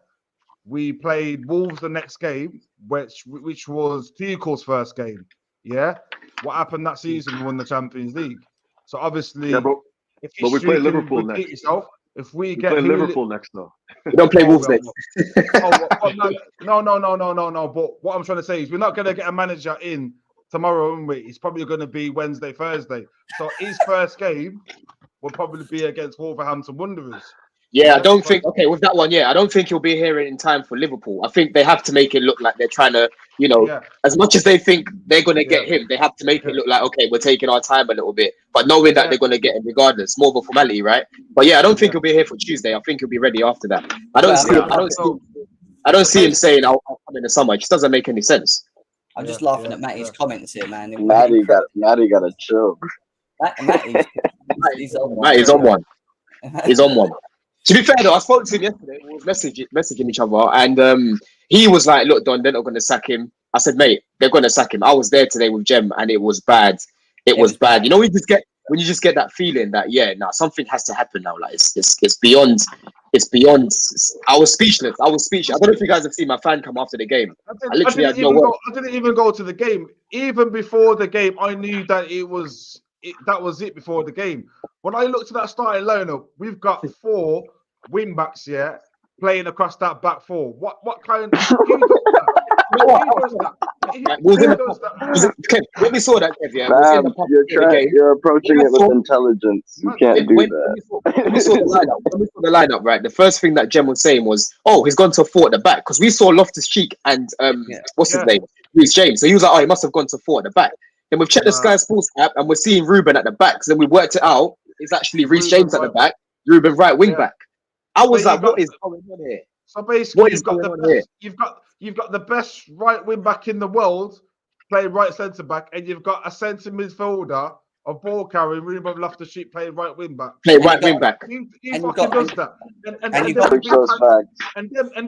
we played Wolves the next game, which was Tuchel's first game, yeah? What happened that season? We won the Champions League. So obviously, Yeah, but if we history play can Liverpool repeat next. itself, if we We get play who we- Liverpool next, though. We don't play Wolves next. No. But what I'm trying to say is we're not going to get a manager in tomorrow, and it's probably going to be Wednesday, Thursday. So his first game will probably be against Wolverhampton Wanderers. Yeah, I don't think. Okay, with that one, yeah, I don't think he'll be here in time for Liverpool. I think they have to make it look like they're trying to, as much as they think they're going to get him, they have to make it look like, okay, we're taking our time a little bit, but knowing that they're going to get him regardless, more of a formality, right? But yeah, I don't think he'll be here for Tuesday. I think he'll be ready after that. I don't see him saying, "I'll come in the summer." It just doesn't make any sense. I'm just laughing at Matty's comments here, man. Matty got to chill. He's on one. Matt is on one. He's on one. To be fair though, I spoke to him yesterday. We were messaging each other, and he was like, "Look, Don, they're not going to sack him." I said, "Mate, they're going to sack him." I was there today with Jem, and it was bad. It was bad. You know, when you just get that feeling that something has to happen now. Like it's beyond. It's beyond. I was speechless. I don't know if you guys have seen my fan come after the game. I literally had no words. I didn't even go to the game. Even before the game, I knew that that was it before the game. When I looked at that starting lineup, we've got 4 wing backs here playing across that back 4. What kind of who does that? When we saw that, Kev, yeah, Fam, you're approaching it with intelligence. You can't do that. When we saw the lineup, right, the first thing that Jem was saying was, "Oh, he's gone to 4 at the back," because we saw Loftus-Cheek and what's his name, Reece James. So he was like, "Oh, he must have gone to 4 at the back." Then we've checked the Sky Sports app and we're seeing Ruben at the back. So then we worked it out. It's actually Reece James at the back, Ruben right wing back. I was like, "What is going on here?" So basically, you've got the best right wing back in the world playing right centre back, and you've got a centre midfielder of ball carrying Ruben Loftus-Cheek playing right wing back. Play right wing back. He fucking does that. And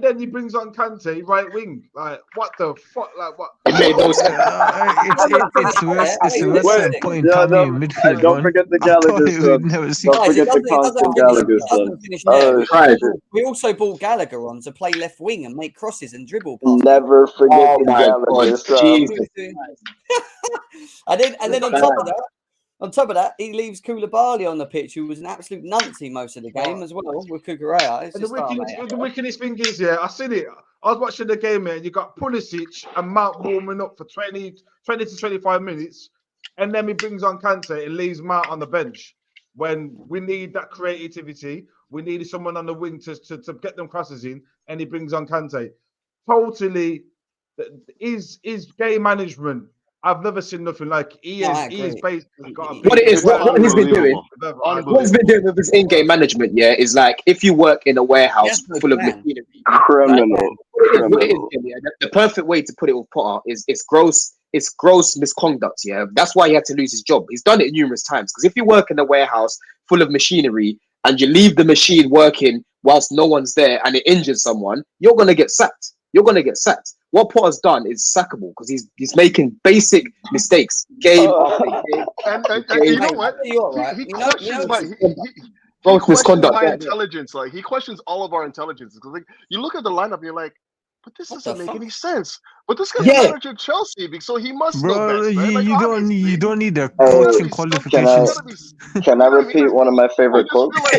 then he brings on Kante right wing. Like what the fuck? Like what? It made no sense. It's worse than putting Tammy in midfield. Don't forget the Gallagher son. Don't forget the constant Gallagher son. We also brought Gallagher on to play left wing and make crosses and dribble passes. Never forget the Gallagher son. And then on top of that, he leaves Koulibaly on the pitch, who was an absolute numpty most of the game as well with Kukurea. The wickedest thing is, I seen it. I was watching the game here, and you got Pulisic and Mount warming up for 20 to 25 minutes, and then he brings on Kante and leaves Mount on the bench. When we need that creativity, we needed someone on the wing to get them crosses in, and he brings on Kante. Totally, is game management. I've never seen nothing like he is basically got what he's been doing. What he's been doing with his in-game management, is like if you work in a warehouse full of machinery, criminal. The perfect way to put it with Potter is it's gross misconduct. Yeah, that's why he had to lose his job. He's done it numerous times because if you work in a warehouse full of machinery and you leave the machine working whilst no one's there and it injures someone, you're gonna get sacked. you're gonna get sacked. What Potter's done is sackable because he's making basic mistakes game after game. And game. you know what? You're right. He You know, questions my he Gross questions misconduct. my Yeah. intelligence. Like he questions all of our intelligences. Because like you look at the lineup, and you're like, but this What doesn't the make fuck? any sense. But this guy's Yeah. managing Chelsea, so he must know Bro, best, right? Like you obviously, don't need a there's gotta coaching be something. Can There's I qualifications. gotta be. can I You know what I mean? repeat one of my I favorite just quotes? feel like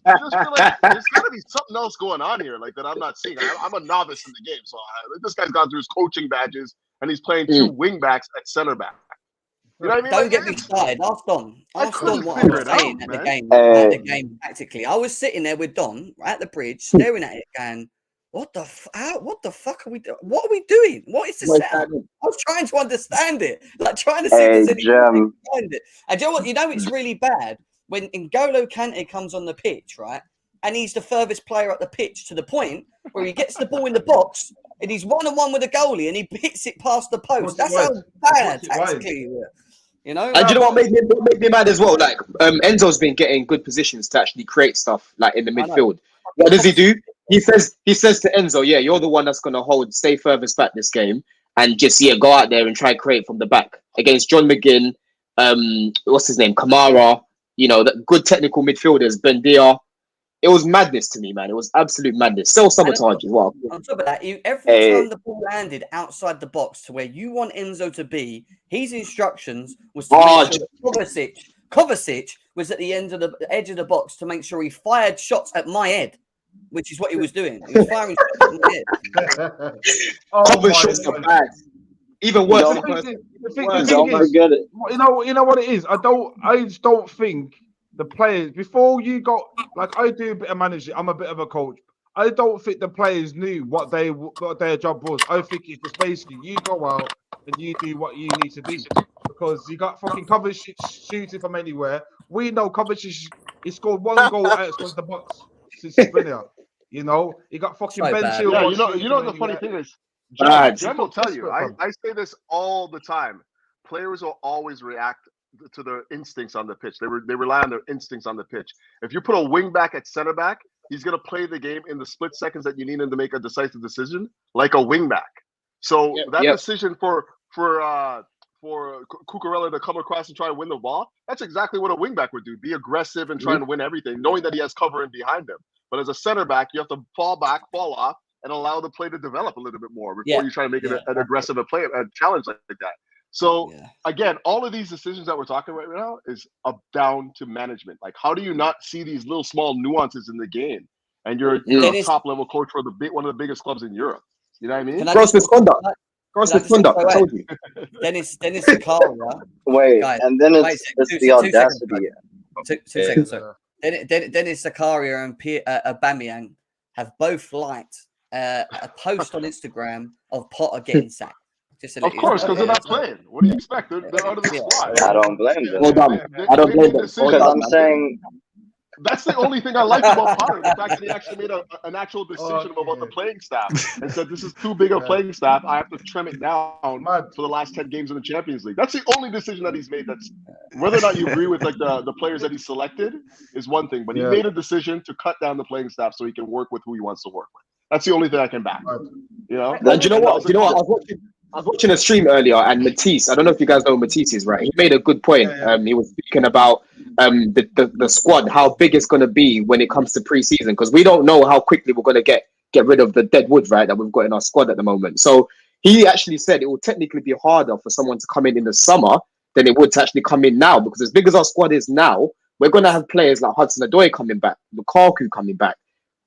I just feel like there's got to be something else going on here, like that I'm not seeing. I'm a novice in the game, so this guy's gone through his coaching badges, and he's playing two wing backs at center back. You know what I mean? Don't Like, get me started. Ask Don. I Ask couldn't Don what I figure was it out, saying at the man. game. Hey. At the game, tactically, I was sitting there with Don at the bridge, staring at it, going, "What the what the fuck are we doing? What are we doing? What is the setup?" I was trying to understand it, like trying to see if there's any Jim. behind it. And do you know what? You know it's really bad when N'Golo Kante comes on the pitch, right? And he's the furthest player at the pitch to the point where he gets the ball in the box and he's 1-on-1 with the goalie and he hits it past the post. That's how bad tactically. You know, And do you know what made me mad as well? Like Enzo's been getting good positions to actually create stuff like in the I know. midfield. What does he do? He says to Enzo, "Yeah, you're the one that's gonna stay furthest back this game, and just go out there and try and create from the back against John McGinn. What's his name? Kamara. You know, the good technical midfielders, Bendia. It was madness to me, man. It was absolute madness. Still sabotage as well. On top of that, every time the ball landed outside the box to where you want Enzo to be, his instructions was to make sure that Kovacic was at the edge of the box to make sure he fired shots at my head, which is what he was doing. He was firing shots at my head. Kovacic shots are bad. Even worse. Don't forget it. You know what it is. I just don't think the players before you got like I do a bit of managing. I'm a bit of a coach. I don't think the players knew what their job was. I think it's just basically you go out and you do what you need to do because you got fucking Kovacic shooting from anywhere. We know Kovacic. He scored one goal outside the box since he's been here. You know, he got fucking So Ben bad. Chilwell. Yeah, you know the funny thing is, Jem will tell you. I say this all the time. Players will always react to their instincts on the pitch. They rely on their instincts on the pitch. If you put a wing back at center back, he's going to play the game in the split seconds that you need him to make a decisive decision, like a wing back. So decision for Cucurella to come across and try to win the ball, that's exactly what a wing back would do. Be aggressive and trying to win everything, knowing that he has cover in behind him. But as a center back, you have to fall back, fall off, and allow the play to develop a little bit more before you try to make it an aggressive play, a challenge like that. So again, all of these decisions that we're talking right now is down to management. Like, how do you not see these little small nuances in the game? And you're a top level coach for one of the biggest clubs in Europe. You know what I mean? Gross misconduct. Gross misconduct. I told you. Dennis Zakaria. Wait, guys, and then it's the audacity. 2 seconds. Sir. Dennis Zakaria and Aubameyang have both liked a post on Instagram of Potter getting sacked. Of course, because they're not playing. What do you expect? They're out of the squad. I don't blame them. I don't blame them. Because I'm saying that's the only thing I like about Potter. The fact that he actually made an actual decision about the playing staff and said, this is too big a playing staff. I have to trim it down for the last 10 games in the Champions League. That's the only decision that he's made. That's whether or not you agree with like the players that he selected is one thing, but he made a decision to cut down the playing staff so he can work with who he wants to work with. That's the only thing I can back. You know? And you know what? I was watching a stream earlier, and Matisse. I don't know if you guys know who Matisse is, right? He made a good point. He was speaking about the squad, how big it's going to be when it comes to preseason, because we don't know how quickly we're going to get rid of the dead wood, right, that we've got in our squad at the moment. So he actually said it will technically be harder for someone to come in the summer than it would to actually come in now, because as big as our squad is now, we're going to have players like Hudson-Odoi coming back, Lukaku coming back,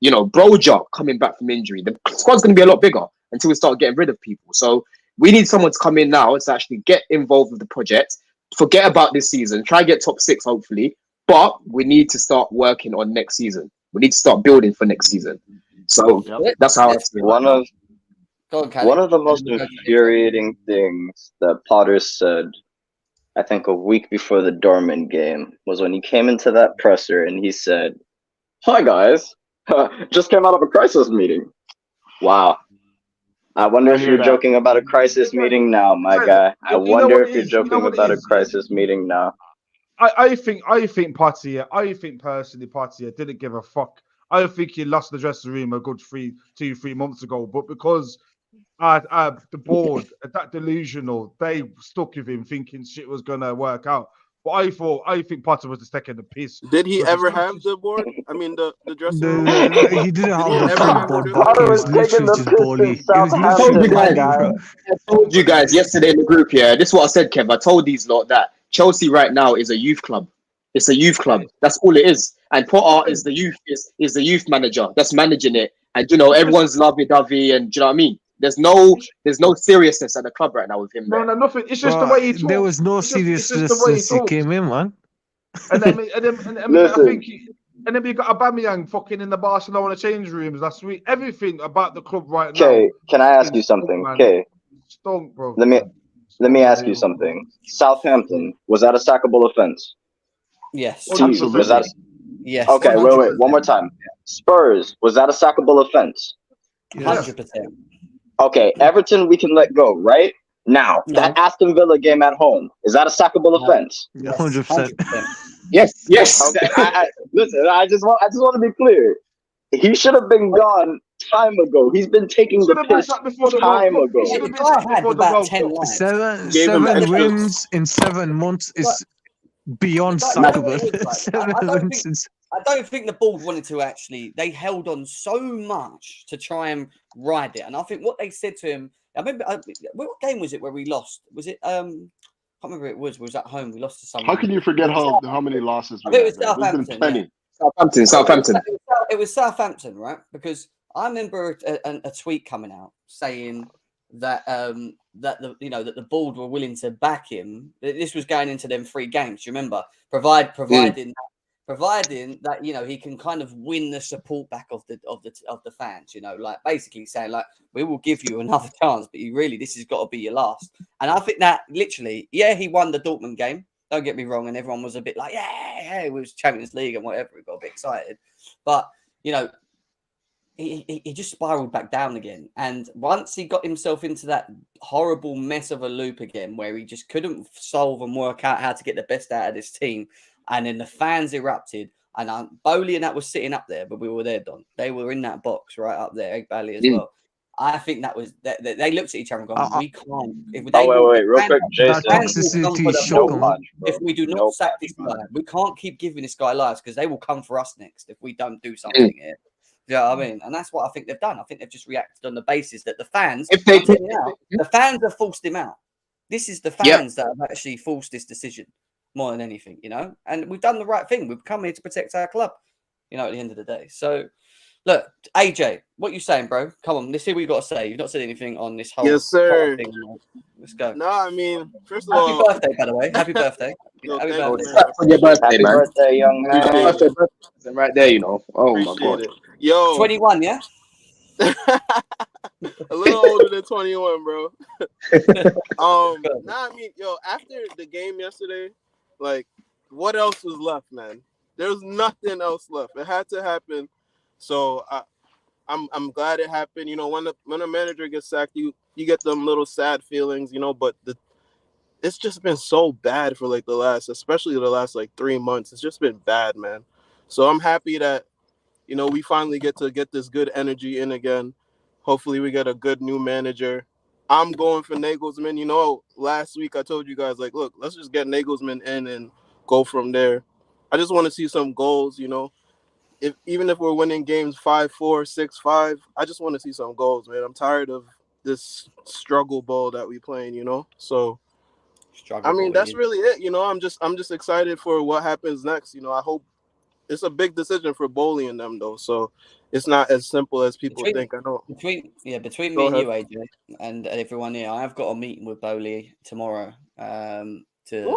you know, Broja coming back from injury. The squad's going to be a lot bigger until we start getting rid of people. So we need someone to come in now to actually get involved with the project, forget about this season, try and get top 6, hopefully. But we need to start working on next season. We need to start building for next season. So that's how I feel. One of the most infuriating things that Potter said, I think a week before the Dortmund game, was when he came into that presser and he said, "Hi guys, just came out of a crisis meeting." Wow. I wonder if you're joking about a crisis meeting now, my guy. I wonder if you're joking about a crisis meeting now. I think Potter, I think personally Potter didn't give a fuck I think he lost the dressing room a good 3 months ago, but because the board, that delusional, they stuck with him thinking shit was gonna work out. But I think Potter was just taking the piss. Did he Because it's ever not have just- the board? I mean, the dressing room. He didn't have he the ever full have the board, dressing but Potter it was was taking literally the just piss Bowley. in It was I told literally you just guys. Bowley, bro. I told you guys yesterday in the group. Yeah, this is what I said, Kev. I told these lot that Chelsea right now is a youth club. It's a youth club. That's all it is. And Potter is the youth manager that's managing it. And everyone's lovey-dovey, and do you know what I mean? There's no seriousness at the club right now with him there. No, nothing. It's just the Bro, way he talks. there was no It's just the seriousness way he since he talks. came in, man. And then I Listen. think and then we got Aubameyang fucking in the Barcelona change rooms last week. Everything about the club right now. Okay, can I ask is you something? man. Okay, Stunk, bro. let me ask you something. Southampton, was that a sackable offense? Yes. To you, was that? Yes. Okay, wait, one more time. Spurs, was that a sackable offense? 100%. Okay, Everton, we can let go, right? Now, No. that Aston Villa game at home, is that a sackable offense? 100%. Yes. Okay, listen, I just want to be clear. He should have been gone time ago. He's been taking the piss time ago. The guy had about 10 lives. Seven wins in 7 months is beyond sackable. I don't think the board wanted to actually. They held on so much to try and ride it, and I think what they said to him. I remember what game was it where we lost? Was it? I can't remember. It was at home. We lost to someone. How can you forget how many losses? I think it was There's been Southampton. plenty. Yeah. Southampton. It was Southampton, right? Because I remember a tweet coming out saying that that the board were willing to back him. This was going into them 3 games. Do you remember? Providing that he can kind of win the support back of the fans. Like basically saying like we will give you another chance, but this has got to be your last. And I think that literally, he won the Dortmund game. Don't get me wrong, and everyone was a bit like, yeah, it was Champions League and whatever. We got a bit excited, but he just spiraled back down again. And once he got himself into that horrible mess of a loop again, where he just couldn't solve and work out how to get the best out of this team, and then the fans erupted, and Bowley and that was sitting up there, but we were there, Don. They were in that box right up there, Egg Valley as well. I think that was that they looked at each other and gone, we can't. Wait, real quick, Jason. If we do not sack this guy, we can't keep giving this guy lives because they will come for us next if we don't do something here. You know what I mean? And that's what I think they've done. I think they've just reacted on the basis that the fans, the fans have forced him out. This is the fans that have actually forced this decision more than anything, And we've done the right thing. We've come here to protect our club, at the end of the day. So, look, AJ, what you saying, bro? Come on, let's see what you got to say. You've not said anything on this whole Yes, sir. thing. Let's go. No, I mean, first of Happy all, birthday, by the way. Happy birthday. Happy birthday. Your birthday, Happy man. birthday, young man. Birthday right there, Oh my God. It. Yo, 21, yeah? a little older than 21, bro. I mean, after the game yesterday, like, what else was left, man? There was nothing else left. It had to happen. So I'm glad it happened. When a manager gets sacked, you get them little sad feelings, but it's just been so bad for especially the last 3 months. It's just been bad, man. So I'm happy that we finally get this good energy in again. Hopefully we get a good new manager. I'm going for Nagelsmann. Last week I told you guys, look, let's just get Nagelsmann in and go from there. I just want to see some goals, Even if we're winning games 5-4, 6-5, I just want to see some goals, man. I'm tired of this struggle ball that we playing, So that's really it, I'm just excited for what happens next. I hope it's a big decision for Bowley and them though. So it's not as simple as people think. I know. Between me and you, AJ, and everyone here, I have got a meeting with Bowley tomorrow. Potentially.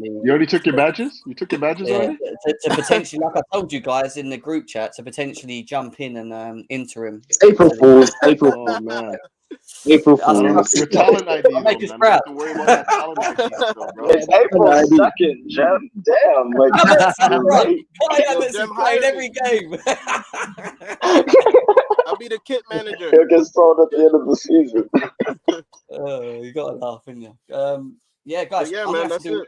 You already took your badges? You took your badges already? To potentially, like I told you guys in the group chat, to potentially jump in and interim. It's April Fool's. Oh man. April Fool's. Your talent ID. I'll make us man. proud. Don't worry about that talent ID still, bro. It's April 2nd, Jem. Damn, I haven't played every game. I'll be the kit manager. He'll get sold at the end of the season. You gotta laugh, haven't you? Yeah, guys. But yeah, man, that's it.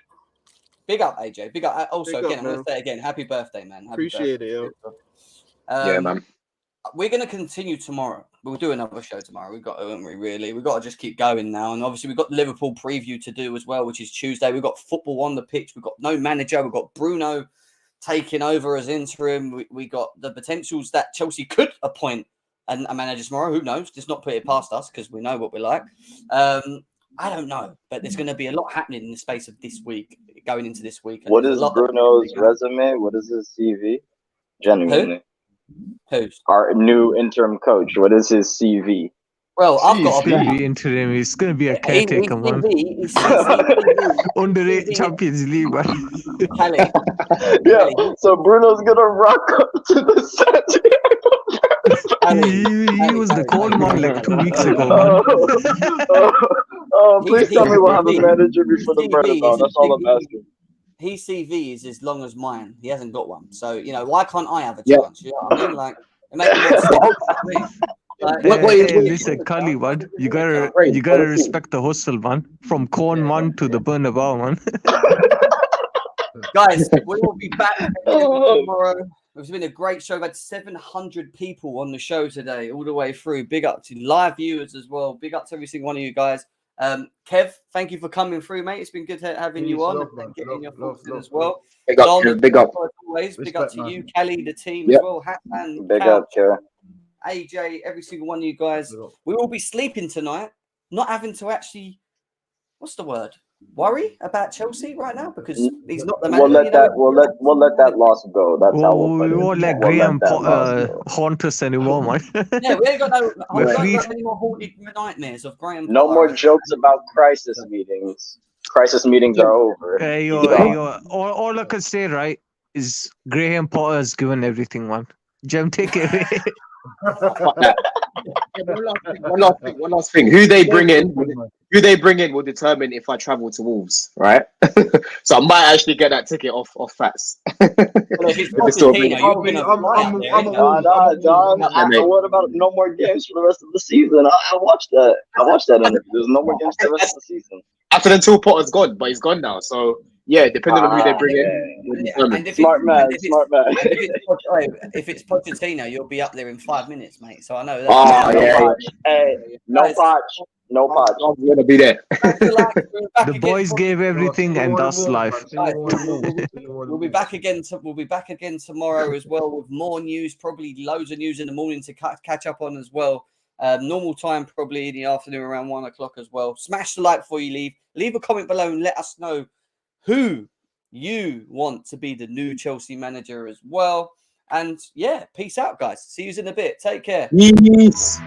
Big up, AJ. Big up. Also, Big up, I'm going to say again, happy birthday, man. Happy Appreciate birthday. it, yo. Yeah, man. We're going to continue tomorrow. We'll do another show tomorrow. We've got to, haven't we, really? We've got to just keep going now. And obviously, we've got the Liverpool preview to do as well, which is Tuesday. We've got football on the pitch. We've got no manager. We've got Bruno taking over as interim. We got the potentials that Chelsea could appoint a manager tomorrow. Who knows? Just not put it past us because we know what we're like. I don't know. But there's going to be a lot happening in the space of this week, going into this week. What is Bruno's resume? What is his CV? Genuinely. Who's? Our new interim coach. What is his CV? Well, I've got He's going to be interim. He's going to be a caretaker, man. Under the Champions League, man. Yeah, so Bruno's going to rock up to the set. He was the cold man like 2 weeks ago, man. Please tell me we'll have a manager before the Bernabeu. That's all I'm asking. His CV is as long as mine. He hasn't got one. So, you know, why can't I have a chance? You know what I mean? Like, it makes more sense. Listen, Kali, man, you gotta respect the hustle, man. From Corn man to the Bernabeu, man. Guys, we will be back tomorrow. It's been a great show. We've had 700 people on the show today, all the way through. Big up to live viewers as well. Big up to every single one of you guys. Kev, thank you for coming through, mate. It's been good having you on and getting your thoughts in as well. Big up, Don, big up. Always, big up to you, Kelly, the team Yep. as well. Hassan, Big Cal, up, Kev. AJ, every single one of you guys. We will be sleeping tonight, not having to actually, what's the word? Worry about Chelsea right now because he's not the manager. We'll let that loss go. That's how we'll put it. We won't let Graham haunt us anymore, man. Yeah, we ain't got no. We're I free. don't got any more haunted nightmares of Graham. No Potter. more jokes about crisis meetings. Crisis meetings are over. Hey, yo, all I can say, right, is Graham Potter has given everything, man. Jem, take it away. One last thing. Who they bring in will determine if I travel to Wolves, right? So I might actually get that ticket off Fats. What about no more games for the rest of the season? I watched that. Interview. There's no more games for the rest of the season. After until Potter's gone, but he's gone now. So yeah, depending on who they bring in. Smart man. If it's Pochettino, you'll be up there in 5 minutes, mate. So I know that. Hey, no patch. I'm gonna be there. The boys gave everything, and that's life. We'll be back again. We'll be back again tomorrow as well with more news. Probably loads of news in the morning to catch up on as well. Normal time, probably in the afternoon around 1 o'clock as well. Smash the like before you leave. Leave a comment below and let us know who you want to be the new Chelsea manager as well. And yeah, peace out, guys. See you in a bit. Take care. Peace.